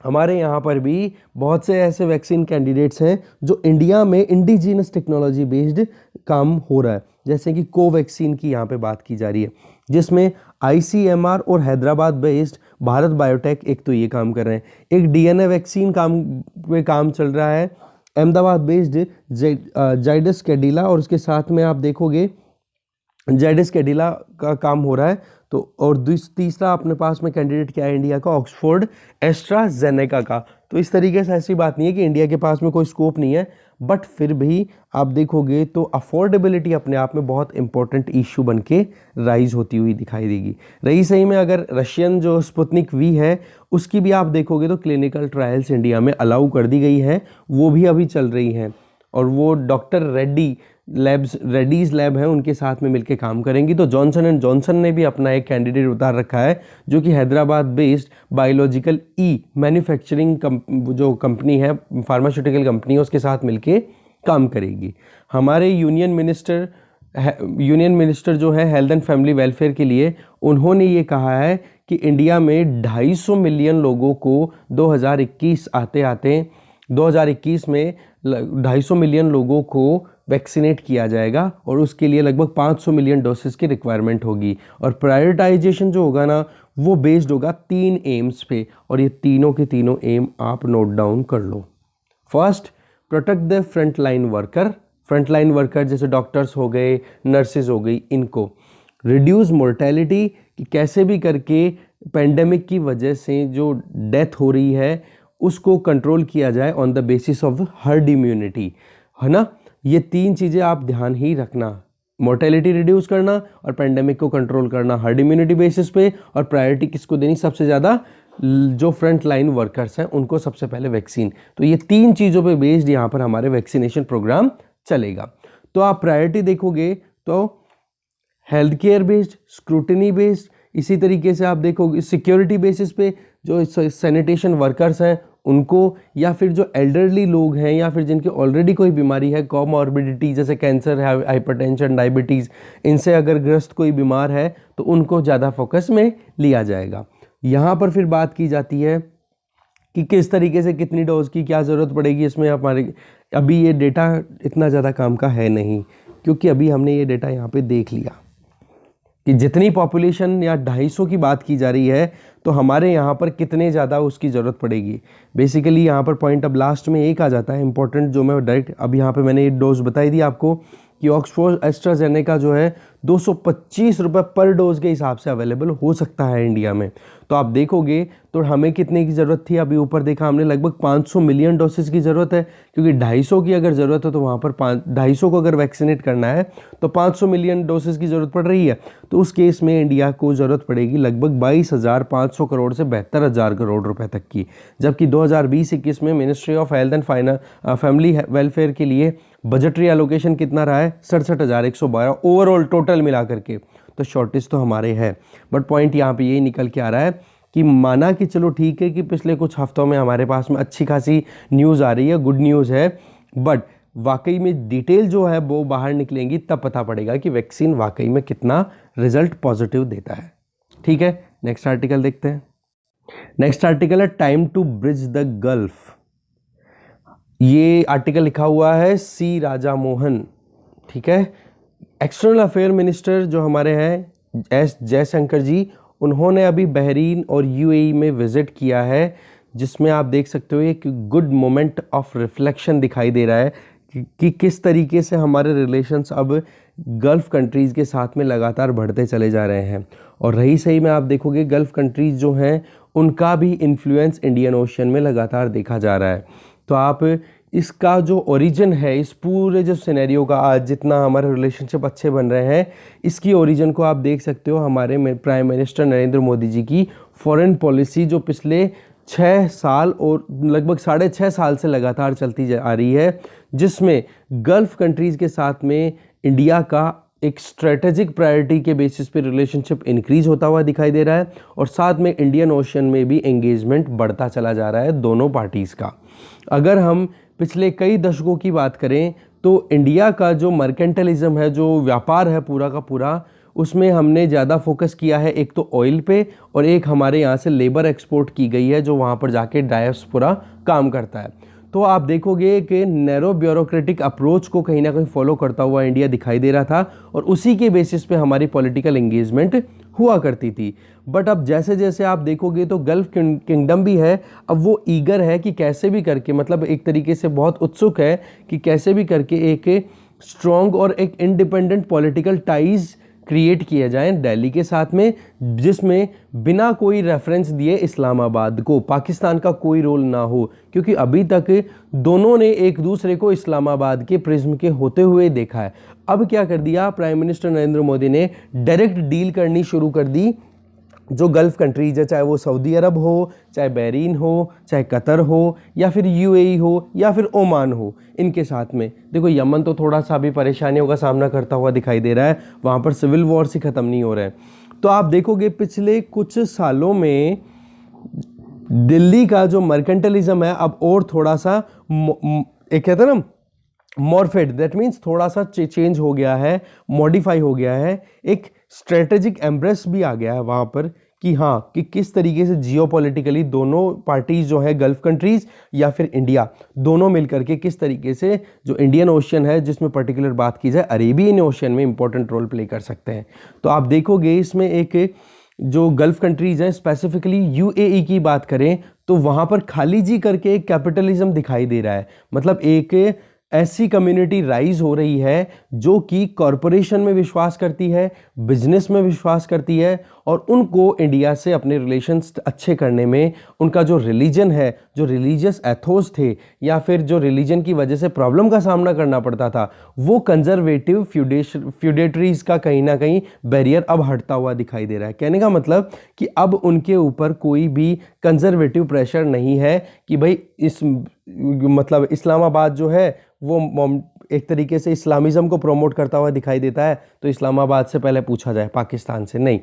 हमारे यहाँ पर भी बहुत से ऐसे वैक्सीन कैंडिडेट्स हैं जो इंडिया में इंडिजीनस टेक्नोलॉजी बेस्ड काम हो रहा है, जैसे कि कोवैक्सीन की यहाँ पे बात की जा रही है, जिसमें ICMR और हैदराबाद बेस्ड भारत बायोटेक एक तो ये काम कर रहे हैं। एक DNA वैक्सीन काम चल रहा है अहमदाबाद बेस्ड जाइडस कैडिला, और उसके साथ में आप देखोगे जाइडस कैडिला का काम हो रहा है। तो और तीसरा अपने पास में कैंडिडेट क्या है इंडिया का, ऑक्सफोर्ड एस्ट्राजेनेका का। तो इस तरीके से ऐसी बात नहीं है कि इंडिया के पास में कोई स्कोप नहीं है, बट फिर भी आप देखोगे तो अफोर्डेबिलिटी अपने आप में बहुत इंपॉर्टेंट इशू बन के राइज होती हुई दिखाई देगी। रही सही में अगर रशियन जो स्पुतनिक V है उसकी भी आप देखोगे तो क्लिनिकल ट्रायल्स इंडिया में अलाउ कर दी गई है, वो भी अभी चल रही हैं, और वो डॉक्टर रेड्डीज लैब है उनके साथ में मिलके काम करेंगी। तो जॉनसन एंड जॉनसन ने भी अपना एक कैंडिडेट उतार रखा है जो कि हैदराबाद बेस्ड बायोलॉजिकल मैन्युफैक्चरिंग जो कंपनी है, फार्मास्यूटिकल कंपनी है, उसके साथ मिलके काम करेगी। हमारे यूनियन मिनिस्टर जो है हेल्थ एंड फैमिली वेलफेयर के लिए, उन्होंने ये कहा है कि इंडिया में 250 मिलियन लोगों को 2021 में 250 मिलियन लोगों को वैक्सीनेट किया जाएगा, और उसके लिए लगभग 500 मिलियन डोसेस की रिक्वायरमेंट होगी। और प्रायोरिटाइजेशन जो होगा ना वो बेस्ड होगा 3 एम्स पे, और ये तीनों के तीनों एम आप नोट डाउन कर लो। First, protect the frontline worker जैसे डॉक्टर्स हो गए, नर्सेज हो गई, इनको रिड्यूस मोर्टेलिटी, कि कैसे भी करके पेंडेमिक की वजह से जो डेथ हो रही है उसको कंट्रोल किया जाए on the basis of herd immunity, है ना। ये 3 चीज़ें आप ध्यान ही रखना, मोर्टेलिटी रिड्यूस करना और पेंडेमिक को कंट्रोल करना हर्ड इम्यूनिटी बेसिस पे, और प्रायोरिटी किसको देनी, सबसे ज़्यादा जो फ्रंट लाइन वर्कर्स हैं उनको सबसे पहले वैक्सीन। तो ये 3 चीज़ों पे बेस्ड यहाँ पर हमारे वैक्सीनेशन प्रोग्राम चलेगा। तो आप प्रायोरिटी देखोगे तो health care based, scrutiny based, इसी तरीके से आप देखोगे सिक्योरिटी बेसिस पे जो सैनिटेशन वर्कर्स हैं उनको, या फिर जो एल्डरली लोग हैं या फिर जिनकी ऑलरेडी कोई बीमारी है, कॉमॉर्बिडिटी जैसे कैंसर, हाइपरटेंशन, डायबिटीज़, इनसे अगर ग्रस्त कोई बीमार है तो उनको ज़्यादा फोकस में लिया जाएगा। यहाँ पर फिर बात की जाती है कि किस तरीके से कितनी डोज की क्या ज़रूरत पड़ेगी। इसमें हमारे अभी ये डेटा इतना ज़्यादा काम का है नहीं, क्योंकि अभी हमने ये डेटा यहाँ पे देख लिया कि जितनी पॉपुलेशन या 250 की बात की जा रही है तो हमारे यहाँ पर कितने ज़्यादा उसकी ज़रूरत पड़ेगी। बेसिकली यहाँ पर पॉइंट अब लास्ट में एक आ जाता है इंपॉर्टेंट, जो मैं डायरेक्ट अब यहाँ पे मैंने ये डोज बताई दी आपको कि ऑक्सफोर्ड एस्ट्राजेनेका जो है 225 रुपये पर डोज के हिसाब से अवेलेबल हो सकता है इंडिया में। तो आप देखोगे तो हमें कितने की ज़रूरत थी, अभी ऊपर देखा हमने लगभग 500 मिलियन डोसेस की ज़रूरत है, क्योंकि 250 की अगर ज़रूरत है तो वहाँ पर 250 को अगर वैक्सीनेट करना है तो 500 मिलियन डोसेस की ज़रूरत पड़ रही है। तो उस केस में इंडिया को ज़रूरत पड़ेगी लगभग 22,500 करोड़ से 72,000 करोड़ रुपए तक की, जबकि 2020-21 में ministry of health and family welfare के लिए बजटरी एलोकेशन कितना रहा है, 67,112 ओवरऑल टोटल मिला करके। तो शॉर्टेज तो हमारे है, बट पॉइंट यहाँ पे यही निकल के आ रहा है कि माना कि चलो ठीक है कि पिछले कुछ हफ्तों में हमारे पास में अच्छी खासी न्यूज़ आ रही है, गुड न्यूज़ है, बट वाकई में डिटेल जो है वो बाहर निकलेंगी तब पता पड़ेगा कि वैक्सीन वाकई में कितना रिजल्ट पॉजिटिव देता है। ठीक है, नेक्स्ट आर्टिकल देखते हैं। नेक्स्ट आर्टिकल है time to bridge the gulf. ये आर्टिकल लिखा हुआ है सी राजा मोहन। ठीक है, एक्सटर्नल अफेयर मिनिस्टर जो हमारे हैं एस जयशंकर जी, उन्होंने अभी बहरीन और यूएई में विजिट किया है, जिसमें आप देख सकते हो एक गुड मोमेंट ऑफ रिफ्लेक्शन दिखाई दे रहा है कि किस तरीके से हमारे रिलेशंस अब गल्फ़ कंट्रीज़ के साथ में लगातार बढ़ते चले जा रहे हैं। और रही सही में आप देखोगे गल्फ़ कंट्रीज़ जो हैं उनका भी इन्फ्लुएंस इंडियन ओशन में लगातार देखा जा रहा है। तो आप इसका जो ओरिजिन है, इस पूरे जो सिनेरियो का आज जितना हमारे रिलेशनशिप अच्छे बन रहे हैं, इसकी ओरिजिन को आप देख सकते हो हमारे प्राइम मिनिस्टर नरेंद्र मोदी जी की फॉरेन पॉलिसी, जो पिछले 6 साल और लगभग 6.5 साल से लगातार चलती आ रही है, जिसमें गल्फ़ कंट्रीज़ के साथ में इंडिया का एक स्ट्रेटेजिक प्रायोरिटी के बेसिस पे रिलेशनशिप इंक्रीज होता हुआ दिखाई दे रहा है, और साथ में इंडियन ओशन में भी एंगेजमेंट बढ़ता चला जा रहा है दोनों पार्टीज़ का। अगर हम पिछले कई दशकों की बात करें तो इंडिया का जो मर्केंटलिज्म है, जो व्यापार है पूरा का पूरा, उसमें हमने ज़्यादा फोकस किया है एक तो ऑयल पे, और एक हमारे यहाँ से लेबर एक्सपोर्ट की गई है जो वहाँ पर जाके डायस्पोरा काम करता है। तो आप देखोगे कि नैरो ब्यूरोक्रेटिक अप्रोच को कहीं ना कहीं फॉलो करता हुआ इंडिया दिखाई दे रहा था, और उसी के बेसिस पे हमारी पॉलिटिकल एंगेजमेंट हुआ करती थी। बट अब जैसे जैसे आप देखोगे तो गल्फ़ किंगडम भी है, अब वो ईगर है कि कैसे भी करके, मतलब एक तरीके से बहुत उत्सुक है कि कैसे भी करके एक स्ट्रॉन्ग और एक इंडिपेंडेंट पॉलिटिकल टाइज क्रिएट किए जाएं दिल्ली के साथ में, जिसमें बिना कोई रेफरेंस दिए इस्लामाबाद को, पाकिस्तान का कोई रोल ना हो, क्योंकि अभी तक दोनों ने एक दूसरे को इस्लामाबाद के प्रिज्म के होते हुए देखा है। अब क्या कर दिया प्राइम मिनिस्टर नरेंद्र मोदी ने, डायरेक्ट डील करनी शुरू कर दी जो गल्फ़ कंट्रीज है, चाहे वो सऊदी अरब हो, चाहे बहरीन हो, चाहे कतर हो, या फिर यूएई हो, या फिर ओमान हो, इनके साथ में। देखो यमन तो थोड़ा सा भी परेशानियों का सामना करता हुआ दिखाई दे रहा है, वहाँ पर सिविल वॉर से ख़त्म नहीं हो रहा है। तो आप देखोगे पिछले कुछ सालों में दिल्ली का जो मर्केंटलिज्म है अब और थोड़ा सा एक कहते हैं ना मॉर्फेड, दैट मीन्स थोड़ा सा चेंज हो गया है, मॉडिफाई हो गया है, एक स्ट्रेटेजिक एम्ब्रेस भी आ गया है वहाँ पर कि हाँ कि किस तरीके से जियोपॉलिटिकली दोनों पार्टीज जो है गल्फ़ कंट्रीज़ या फिर इंडिया, दोनों मिलकर के किस तरीके से जो इंडियन ओशन है, जिसमें पर्टिकुलर बात की जाए अरेबियन ओशन में इंपॉर्टेंट रोल प्ले कर सकते हैं। तो आप देखोगे इसमें एक जो गल्फ़ कंट्रीज़ हैं, स्पेसिफिकली यूएई की बात करें तो वहाँ पर खालिजी करके एक कैपिटलिज्म दिखाई दे रहा है, मतलब एक ऐसी कम्युनिटी राइज हो रही है जो कि कॉरपोरेशन में विश्वास करती है, बिजनेस में विश्वास करती है, और उनको इंडिया से अपने रिलेशंस अच्छे करने में उनका जो रिलीजन है, जो रिलीजियस एथोस थे, या फिर जो रिलीजन की वजह से प्रॉब्लम का सामना करना पड़ता था, वो कंजर्वेटिव फ्यूडेटरीज का कहीं ना कहीं बैरियर अब हटता हुआ दिखाई दे रहा है। कहने का मतलब कि अब उनके ऊपर कोई भी कंजर्वेटिव प्रेशर नहीं है कि भाई मतलब इस्लामाबाद जो है वो एक तरीके से इस्लामिज़म को प्रमोट करता हुआ दिखाई देता है, तो इस्लामाबाद से पहले पूछा जाए, पाकिस्तान से नहीं।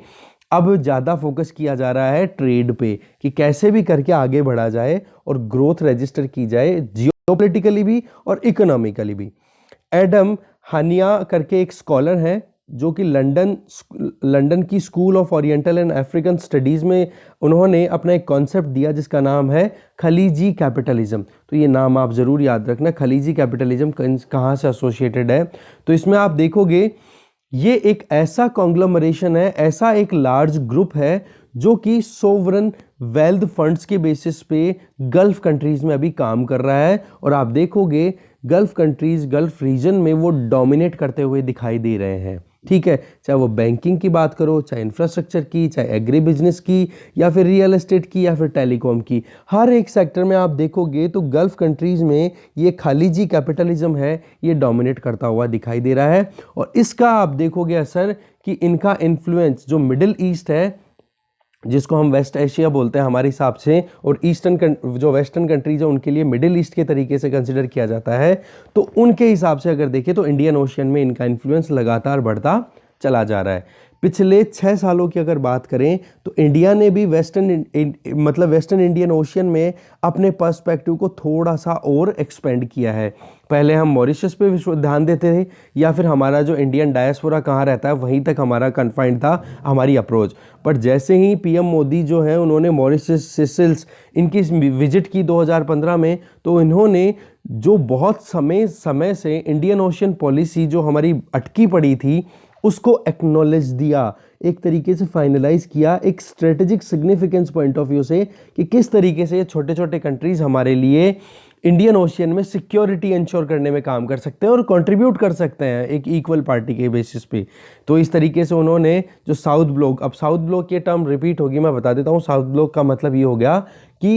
अब ज़्यादा फोकस किया जा रहा है ट्रेड पे कि कैसे भी करके आगे बढ़ा जाए और ग्रोथ रजिस्टर की जाए, जियोपॉलिटिकली भी और इकोनॉमिकली भी। एडम हानिया करके एक स्कॉलर है जो कि लंदन की school of oriental and African studies में उन्होंने अपना एक कॉन्सेप्ट दिया जिसका नाम है खलीजी कैपिटलिज्म। तो ये नाम आप ज़रूर याद रखना, खलीजी कैपिटलिज्म कहाँ से एसोसिएटेड है। तो इसमें आप देखोगे ये एक ऐसा कॉन्ग्लोमरेशन है, ऐसा एक लार्ज ग्रुप है जो कि सोवरन वेल्थ फंड्स के बेसिस पे गल्फ़ कंट्रीज़ में अभी काम कर रहा है, और आप देखोगे गल्फ़ कंट्रीज़ गल्फ़ रीजन में वो डोमिनेट करते हुए दिखाई दे रहे हैं। ठीक है, चाहे वो बैंकिंग की बात करो, चाहे इंफ्रास्ट्रक्चर की, चाहे एग्री बिजनेस की, या फिर रियल एस्टेट की, या फिर टेलीकॉम की, हर एक सेक्टर में आप देखोगे तो गल्फ कंट्रीज़ में ये खालिजी कैपिटलिज्म है, ये डोमिनेट करता हुआ दिखाई दे रहा है। और इसका आप देखोगे असर कि इनका इन्फ्लुएंस जो मिडिल ईस्ट है, जिसको हम वेस्ट एशिया बोलते हैं हमारे हिसाब से, और ईस्टर्न जो वेस्टर्न कंट्रीज है उनके लिए मिडिल ईस्ट के तरीके से कंसिडर किया जाता है, तो उनके हिसाब से अगर देखें तो इंडियन ओशियन में इनका इन्फ्लुएंस लगातार बढ़ता चला जा रहा है। पिछले 6 सालों की अगर बात करें तो इंडिया ने भी वेस्टर्न इंडियन ओशियन में अपने पर्सपेक्टिव को थोड़ा सा और एक्सपेंड किया है। पहले हम मॉरिशस पे ध्यान देते थे, या फिर हमारा जो इंडियन डायस्पोरा कहाँ रहता है वहीं तक हमारा कन्फाइंड था हमारी अप्रोच। पर जैसे ही पीएम मोदी जो है उन्होंने मॉरिशस, सेशल्स इनकी विजिट की 2015 में, तो इन्होंने जो बहुत समय से इंडियन ओशियन पॉलिसी जो हमारी अटकी पड़ी थी उसको एक्नॉलेज दिया, एक तरीके से फाइनलाइज किया, एक strategic significance point of view से कि किस तरीके से ये छोटे छोटे कंट्रीज हमारे लिए इंडियन ओशियन में सिक्योरिटी इंश्योर करने में काम कर सकते हैं और कंट्रीब्यूट कर सकते हैं एक इक्वल पार्टी के बेसिस पे। तो इस तरीके से उन्होंने जो साउथ ब्लॉक, अब साउथ ब्लॉक ये टर्म रिपीट होगी, मैं बता देता हूँ। साउथ ब्लॉक का मतलब ये हो गया कि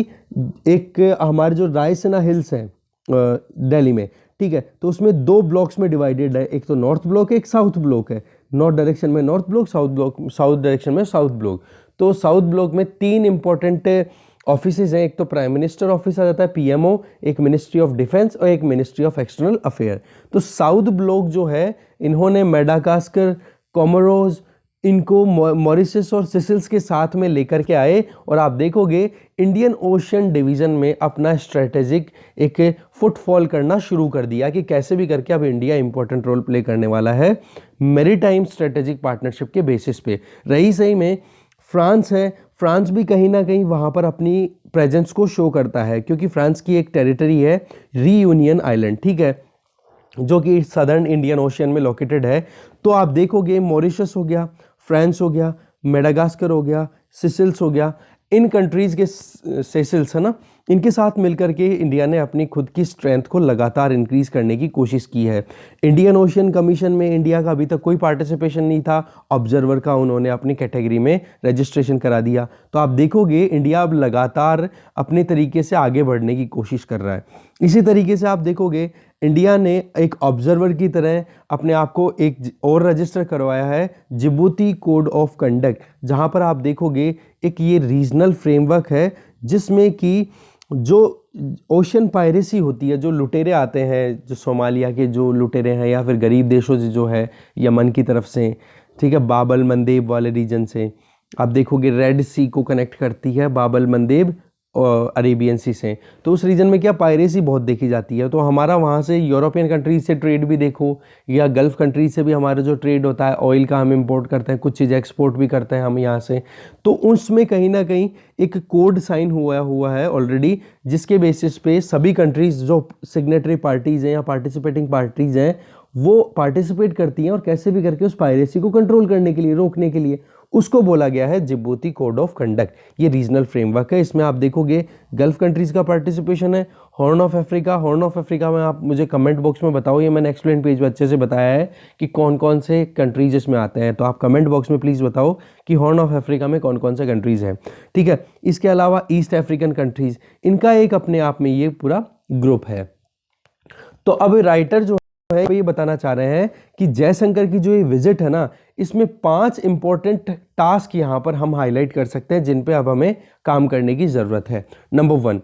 एक हमारे जो रायसीना हिल्स हैं दिल्ली में, ठीक है, तो उसमें 2 ब्लॉक्स में डिवाइडेड है, एक तो नॉर्थ ब्लॉक है, एक साउथ ब्लॉक है। नॉर्थ डायरेक्शन में नॉर्थ ब्लॉक, साउथ डायरेक्शन में साउथ ब्लॉक। तो साउथ ब्लॉक में 3 इंपॉर्टेंट ऑफिसेज हैं, एक तो प्राइम मिनिस्टर ऑफिस आ जाता है पीएमओ, एक मिनिस्ट्री ऑफ डिफेंस और एक मिनिस्ट्री ऑफ एक्सटर्नल अफेयर। तो साउथ ब्लॉक जो है इन्होंने मेडागास्कर, कोमोरोस, इनको मॉरिशस और सेशल्स के साथ में लेकर के आए, और आप देखोगे इंडियन ओशियन डिवीज़न में अपना स्ट्रेटेजिक एक फुटफॉल करना शुरू कर दिया कि कैसे भी करके अब इंडिया इंपॉर्टेंट रोल प्ले करने वाला है मैरीटाइम स्ट्रेटेजिक पार्टनरशिप के बेसिस पे। रही सही में फ्रांस है, फ्रांस भी कहीं ना कहीं वहाँ पर अपनी प्रेजेंस को शो करता है, क्योंकि फ्रांस की एक टेरिटरी है रीयूनियन आइलैंड, ठीक है, जो कि सदर्न इंडियन ओशियन में लोकेटेड है। तो आप देखोगे मॉरिशस हो गया, फ्रांस हो गया, मेडागास्कर हो गया, सेशल्स हो गया, इन कंट्रीज़ के सेशल्स है ना, इनके साथ मिलकर के इंडिया ने अपनी खुद की स्ट्रेंथ को लगातार इंक्रीज करने की कोशिश की है। इंडियन ओशियन कमीशन में इंडिया का अभी तक कोई पार्टिसिपेशन नहीं था, ऑब्जर्वर का उन्होंने अपनी कैटेगरी में रजिस्ट्रेशन करा दिया। तो आप देखोगे इंडिया अब लगातार अपने तरीके से आगे बढ़ने की कोशिश कर रहा है। इसी तरीके से आप देखोगे इंडिया ने एक ऑब्जर्वर की तरह अपने आप को एक और रजिस्टर करवाया है, जिबूती कोड ऑफ कंडक्ट, जहां पर आप देखोगे एक ये रीजनल फ्रेमवर्क है जिसमें कि जो ओशन पायरेसी होती है, जो लुटेरे आते हैं, जो सोमालिया के जो लुटेरे हैं या फिर गरीब देशों से जो है यमन की तरफ से, ठीक है, बाबल मंदेब वाले रीजन से, आप देखोगे रेड सी को कनेक्ट करती है बाबल मंदेब और अरेबियन सी से, तो उस रीजन में क्या पायरेसी बहुत देखी जाती है। तो हमारा वहाँ से यूरोपियन कंट्रीज से ट्रेड भी देखो, या गल्फ़ कंट्रीज से भी हमारा जो ट्रेड होता है, ऑयल का हम इंपोर्ट करते हैं, कुछ चीज़ एक्सपोर्ट भी करते हैं हम यहाँ से, तो उसमें कहीं ना कहीं एक कोड साइन हुआ है ऑलरेडी, जिसके बेसिस पे सभी कंट्रीज जो सिग्नेटरी पार्टीज़ हैं या पार्टिसिपेटिंग पार्टीज़ हैं वो पार्टिसिपेट करती हैं, और कैसे भी करके उस पायरेसी को कंट्रोल करने के लिए, रोकने के लिए, उसको बोला गया है जिबूती कोड ऑफ कंडक्ट। ये रीजनल फ्रेमवर्क है, इसमें आप देखोगे गल्फ कंट्रीज़ का पार्टिसिपेशन है। हॉर्न ऑफ अफ्रीका में आप मुझे कमेंट बॉक्स में बताओ, ये मैंने एक्सप्लेन पेज में अच्छे से बताया है कि कौन कौन से कंट्रीज इसमें आते हैं, तो आप कमेंट बॉक्स में प्लीज़ बताओ कि हॉर्न ऑफ अफ्रीका में कौन कौन से कंट्रीज़ हैं, ठीक है। इसके अलावा ईस्ट अफ्रीकन कंट्रीज़, इनका एक अपने आप में ये पूरा ग्रुप है। तो अब राइटर जो है ये बताना चाह रहे हैं कि जयशंकर की जो ये विजिट है ना, इसमें 5 इंपॉर्टेंट टास्क यहाँ पर हम हाईलाइट कर सकते हैं जिन पे अब हमें काम करने की ज़रूरत है। नंबर 1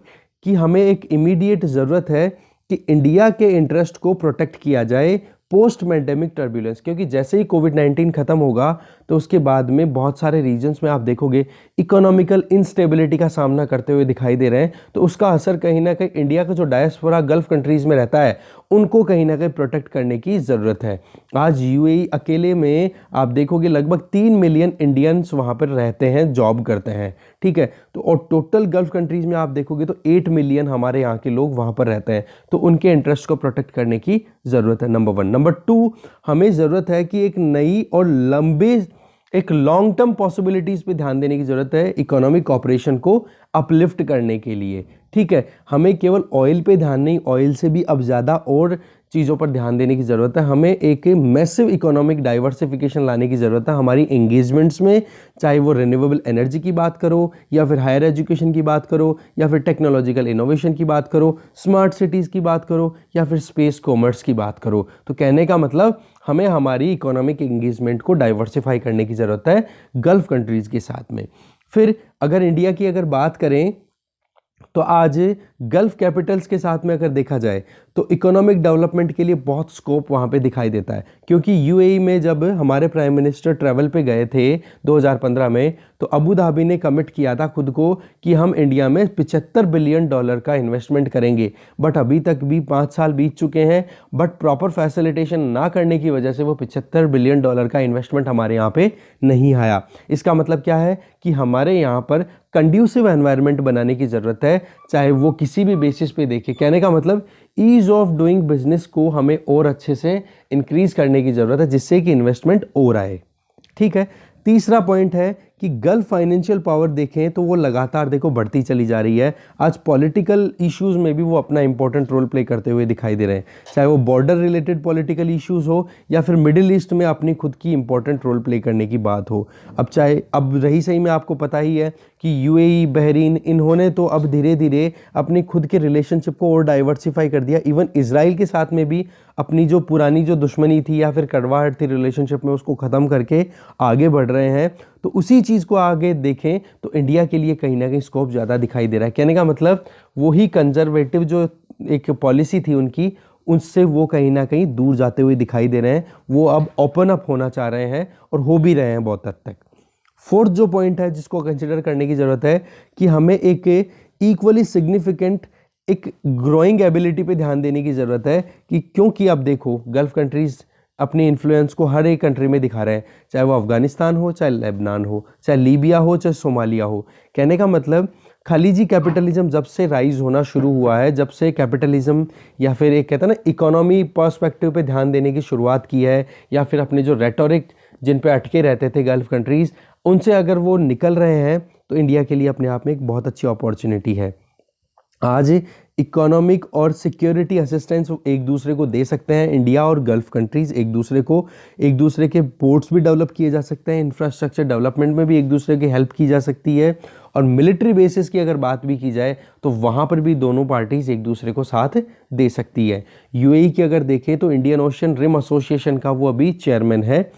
कि हमें एक इमीडिएट ज़रूरत है कि इंडिया के इंटरेस्ट को प्रोटेक्ट किया जाए पोस्ट पैंडेमिक टर्बुलेंस, क्योंकि जैसे ही कोविड-19 खत्म होगा तो उसके बाद में बहुत सारे रीजन्स में आप देखोगे इकोनॉमिकल इंस्टेबिलिटी का सामना करते हुए दिखाई दे रहे हैं, तो उसका असर कहीं ना कहीं इंडिया का जो डायस्पोरा गल्फ कंट्रीज़ में रहता है उनको कहीं ना कहीं प्रोटेक्ट करने की ज़रूरत है। आज यूएई अकेले में आप देखोगे लगभग 3 मिलियन इंडियंस वहाँ पर रहते हैं, जॉब करते हैं, ठीक है, तो और टोटल गल्फ कंट्रीज़ में आप देखोगे तो 8 मिलियन हमारे यहाँ के लोग वहाँ पर रहते हैं, तो उनके इंटरेस्ट को प्रोटेक्ट करने की ज़रूरत है, नंबर 1। नंबर 2 हमें ज़रूरत है कि एक नई और लंबे एक लॉन्ग टर्म पॉसिबिलिटीज़ पे ध्यान देने की ज़रूरत है इकोनॉमिक कॉपरेशन को अपलिफ्ट करने के लिए, ठीक है। हमें केवल ऑयल पे ध्यान नहीं, ऑयल से भी अब ज़्यादा और चीज़ों पर ध्यान देने की ज़रूरत है। हमें एक मैसिव इकोनॉमिक डाइवर्सिफिकेशन लाने की ज़रूरत है हमारी एंगेजमेंट्स में, चाहे वो रिन्यूएबल एनर्जी की बात करो या फिर हायर एजुकेशन की बात करो या फिर टेक्नोलॉजिकल इनोवेशन की बात करो, स्मार्ट सिटीज़ की बात करो या फिर स्पेस कॉमर्स की बात करो। तो कहने का मतलब हमें हमारी इकोनॉमिक एंगेजमेंट को डाइवर्सिफाई करने की ज़रूरत है गल्फ़ कंट्रीज़ के साथ में। फिर अगर इंडिया की अगर बात करें तो आज गल्फ कैपिटल्स के साथ में अगर देखा जाए तो इकोनॉमिक डेवलपमेंट के लिए बहुत स्कोप वहाँ पे दिखाई देता है, क्योंकि यूएई में जब हमारे प्राइम मिनिस्टर ट्रैवल पे गए थे 2015 में, तो अबू धाबी ने कमिट किया था खुद को कि हम इंडिया में $75 बिलियन का इन्वेस्टमेंट करेंगे। बट अभी तक भी 5 साल बीत चुके हैं, बट प्रॉपर फैसिलिटेशन ना करने की वजह से वो $75 बिलियन का इन्वेस्टमेंट हमारे यहाँ पे नहीं आया। इसका मतलब क्या है कि हमारे यहाँ पर कंड्यूसिव एनवायरनमेंट बनाने की ज़रूरत है, चाहे वो किसी भी बेसिस पे देखे। कहने का मतलब ईज़ ऑफ डूइंग बिजनेस को हमें और अच्छे से इंक्रीज़ करने की ज़रूरत है, जिससे कि इन्वेस्टमेंट और आए। ठीक है। तीसरा पॉइंट है कि गल्फ फाइनेंशियल पावर देखें तो वो लगातार देखो बढ़ती चली जा रही है। आज पॉलिटिकल इश्यूज में भी वो अपना इंपॉर्टेंट रोल प्ले करते हुए दिखाई दे रहे हैं, चाहे वो बॉर्डर रिलेटेड पॉलिटिकल इश्यूज हो या फिर मिडिल ईस्ट में अपनी खुद की इंपॉर्टेंट रोल प्ले करने की बात हो। अब रही सही में आपको पता ही है कि यूएई, बहरीन, इन्होंने तो अब धीरे धीरे अपनी खुद के रिलेशनशिप को और डाइवर्सिफाई कर दिया। इवन इजराइल के साथ में भी अपनी जो पुरानी जो दुश्मनी थी या फिर कड़वाहट थी रिलेशनशिप में, उसको ख़त्म करके आगे बढ़ रहे हैं। तो उसी चीज़ को आगे देखें तो इंडिया के लिए कहीं ना कहीं स्कोप ज़्यादा दिखाई दे रहा है। कहने का मतलब वही कंजर्वेटिव जो एक पॉलिसी थी उनकी, उससे वो कहीं ना कहीं दूर जाते हुए दिखाई दे रहे हैं। वो अब ओपन अप होना चाह रहे हैं और हो भी रहे हैं बहुत हद तक। फोर्थ जो पॉइंट है जिसको कंसिडर करने की ज़रूरत है कि हमें एक इक्वली सिग्निफिकेंट एक ग्रोइंग एबिलिटी पे ध्यान देने की ज़रूरत है, कि क्योंकि अब देखो गल्फ कंट्रीज़ अपनी इन्फ्लुएंस को हर एक कंट्री में दिखा रहे हैं, चाहे वो अफगानिस्तान हो, चाहे लेबनान हो, चाहे लीबिया हो, चाहे सोमालिया हो। कहने का मतलब खलीजी कैपिटलिज्म जब से राइज होना शुरू हुआ है, जब से कैपिटलिज्म या फिर एक कहते हैं ना इकोनॉमी पर्सपेक्टिव पे ध्यान देने की शुरुआत की है, या फिर अपने जो रेटोरिक जिन पे अटके रहते थे गल्फ कंट्रीज़, उनसे अगर वो निकल रहे हैं तो इंडिया के लिए अपने आप में एक बहुत अच्छी अपॉर्चुनिटी है। आज इकोनॉमिक और सिक्योरिटी असिस्टेंस एक दूसरे को दे सकते हैं इंडिया और गल्फ कंट्रीज़ एक दूसरे के पोर्ट्स भी डेवलप किए जा सकते हैं, इंफ्रास्ट्रक्चर डेवलपमेंट में भी एक दूसरे की हेल्प की जा सकती है। और मिलिट्री बेसिस की अगर बात भी की जाए तो वहाँ पर भी दोनों पार्टीज़ एक दूसरे को साथ दे सकती है। यूएई की अगर देखें तो इंडियन ओशन रिम एसोसिएशन का वो अभी चेयरमैन है।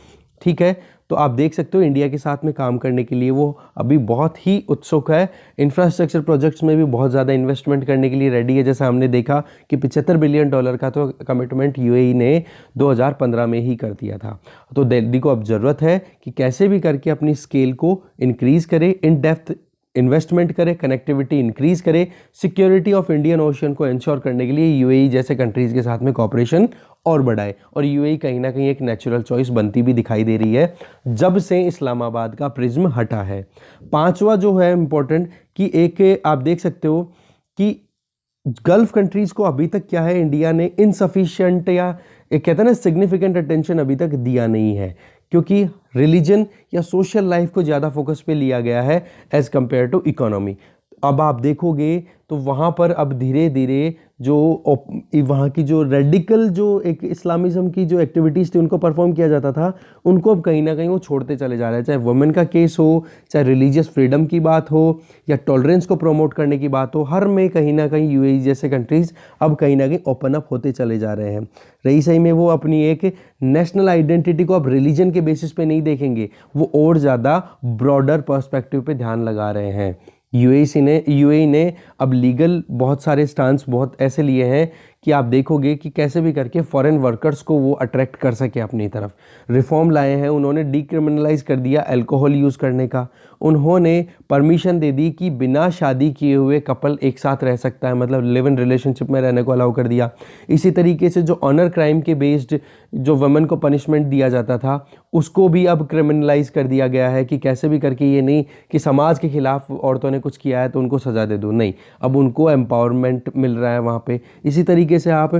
ठीक है, तो आप देख सकते हो इंडिया के साथ में काम करने के लिए वो अभी बहुत ही उत्सुक है। इंफ्रास्ट्रक्चर प्रोजेक्ट्स में भी बहुत ज़्यादा इन्वेस्टमेंट करने के लिए रेडी है। जैसा हमने देखा कि $75 बिलियन का तो कमिटमेंट यूएई ने 2015 में ही कर दिया था। तो दिल्ली को अब ज़रूरत है कि कैसे भी करके अपनी स्केल को इंक्रीज़ करे, इन डेप्थ इन्वेस्टमेंट करे, कनेक्टिविटी इंक्रीज़ करे, सिक्योरिटी ऑफ इंडियन ओशन को इंश्योर करने के लिए यूएई जैसे कंट्रीज़ के साथ में कोऑपरेशन और बढ़ाए। और यूएई कहीं ना कहीं एक नेचुरल चॉइस बनती भी दिखाई दे रही है जब से इस्लामाबाद का प्रिज्म हटा है। पांचवा जो है इम्पोर्टेंट कि एक आप देख सकते हो कि गल्फ कंट्रीज़ को अभी तक क्या है, इंडिया ने इनसफिशिएंट या एक कहते हैं ना सिग्निफिकेंट अटेंशन अभी तक दिया नहीं है, क्योंकि रिलीजन या सोशल लाइफ को ज़्यादा फोकस पे लिया गया है एज़ कम्पेयर टू इकोनॉमी। अब आप देखोगे तो वहाँ पर अब धीरे धीरे जो वहाँ की जो रेडिकल जो एक इस्लामिज़म की जो एक्टिविटीज़ थी उनको परफॉर्म किया जाता था, उनको अब कहीं ना कहीं वो छोड़ते चले जा रहे हैं। चाहे वुमेन का केस हो, चाहे रिलीजियस फ्रीडम की बात हो, या टॉलरेंस को प्रमोट करने की बात हो, हर में कहीं ना कहीं यूएई जैसे कंट्रीज़ अब कहीं ना कहीं ओपन अप होते चले जा रहे हैं। रही सही में वो अपनी एक नेशनल आइडेंटिटी को अब रिलीजन के बेसिस पे नहीं देखेंगे, वो और ज़्यादा ब्रॉडर पर्सपेक्टिव पे ध्यान लगा रहे हैं। यूएई ने अब लीगल बहुत सारे स्टांस बहुत ऐसे लिए हैं कि आप देखोगे कि कैसे भी करके फॉरेन वर्कर्स को वो अट्रैक्ट कर सके अपनी तरफ। रिफॉर्म लाए हैं, उन्होंने डीक्रिमिनलाइज कर दिया अल्कोहल यूज़ करने का, उन्होंने परमिशन दे दी कि बिना शादी किए हुए कपल एक साथ रह सकता है, मतलब लिव इन रिलेशनशिप में रहने को अलाउ कर दिया। इसी तरीके से जो ऑनर क्राइम के बेस्ड जो वुमेन को पनिशमेंट दिया जाता था उसको भी अब क्रिमिनलाइज कर दिया गया है कि कैसे भी करके ये नहीं कि समाज के खिलाफ औरतों ने कुछ किया है तो उनको सज़ा दे दो, नहीं, अब उनको एम्पावरमेंट मिल रहा है वहाँ पे। इसी तरीके से आप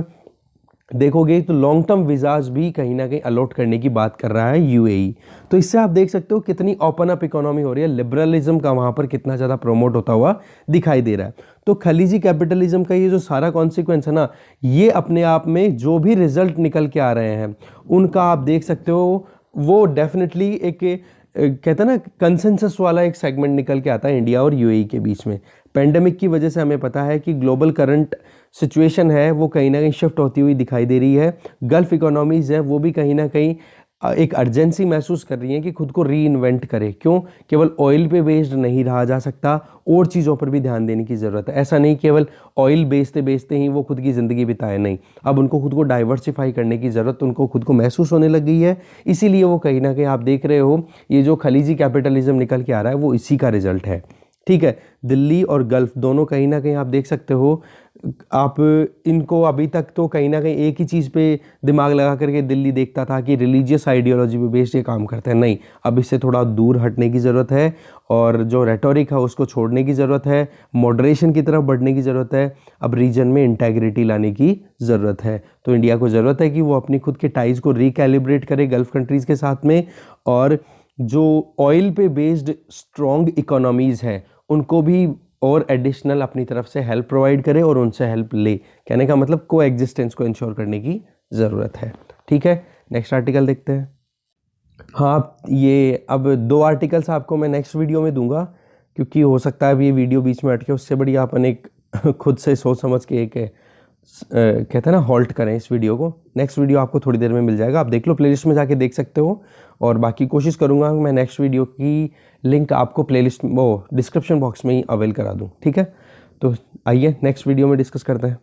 देखोगे तो लॉन्ग टर्म वीज़ाज भी कहीं ना कहीं अलॉट करने की बात कर रहा है यूएई। तो इससे आप देख सकते हो कितनी ओपन अप इकोनॉमी हो रही है, लिबरलिज्म का वहाँ पर कितना ज़्यादा प्रमोट होता हुआ दिखाई दे रहा है। तो खलीजी कैपिटलिज्म का ये जो सारा कॉन्सिक्वेंस है ना, ये अपने आप में जो भी रिजल्ट निकल के आ रहे हैं उनका आप देख सकते हो, वो डेफिनेटली एक कहते हैं ना कंसेंसस वाला एक सेगमेंट निकल के आता है इंडिया और यूएई के बीच में। पेंडेमिक की वजह से हमें पता है कि ग्लोबल करंट सिचुएशन है वो कहीं ना कहीं शिफ्ट होती हुई दिखाई दे रही है। गल्फ इकोनॉमीज़ है वो भी कहीं ना कहीं एक अर्जेंसी महसूस कर रही हैं कि खुद को री इन्वेंट करे। क्यों? केवल ऑयल पे बेस्ड नहीं रहा जा सकता, और चीज़ों पर भी ध्यान देने की ज़रूरत है। ऐसा नहीं केवल ऑयल बेचते बेचते ही वो खुद की ज़िंदगी बिताए, नहीं, अब उनको खुद को डाइवर्सिफाई करने की ज़रूरत उनको खुद को महसूस होने लग गई है। इसीलिए वो कहीं ना कहीं आप देख रहे हो ये जो खलीजी कैपिटलिज्म निकल के आ रहा है वो इसी का रिजल्ट है। ठीक है, दिल्ली और गल्फ दोनों कहीं ना कहीं आप देख सकते हो, आप इनको अभी तक तो कहीं ना कहीं एक ही चीज़ पे दिमाग लगा करके दिल्ली देखता था कि रिलीजियस आइडियोलॉजी पे बेस्ड ये काम करते हैं। नहीं, अब इससे थोड़ा दूर हटने की ज़रूरत है और जो रेटोरिक है उसको छोड़ने की ज़रूरत है, मॉडरेशन की तरफ बढ़ने की ज़रूरत है, अब रीजन में इंटेग्रिटी लाने की ज़रूरत है। तो इंडिया को ज़रूरत है कि वो अपनी खुद के टाइज़ को रिकैलिब्रेट करे गल्फ़ कंट्रीज़ के साथ में, और जो ऑयल पे बेस्ड स्ट्रॉन्ग इकोनॉमीज़ हैं उनको भी और एडिशनल अपनी तरफ से हेल्प प्रोवाइड करे और उनसे हेल्प ले। कहने का मतलब को एग्जिस्टेंस को इंश्योर करने की ज़रूरत है। ठीक है, नेक्स्ट आर्टिकल देखते हैं। हाँ, ये अब 2 आर्टिकल्स आपको मैं नेक्स्ट वीडियो में दूंगा, क्योंकि हो सकता है अब ये वीडियो बीच में अटके, उससे बढ़िया अपन एक खुद से सोच समझ के एक कहते हैं ना हॉल्ट करें इस वीडियो को। नेक्स्ट वीडियो आपको थोड़ी देर में मिल जाएगा, आप देख लो, प्लेलिस्ट में जाके देख सकते हो। और बाकी कोशिश करूँगा मैं नेक्स्ट वीडियो की लिंक आपको प्लेलिस्ट वो डिस्क्रिप्शन बॉक्स में ही अवेल करा दूँ। ठीक है, तो आइए नेक्स्ट वीडियो में डिस्कस करते हैं।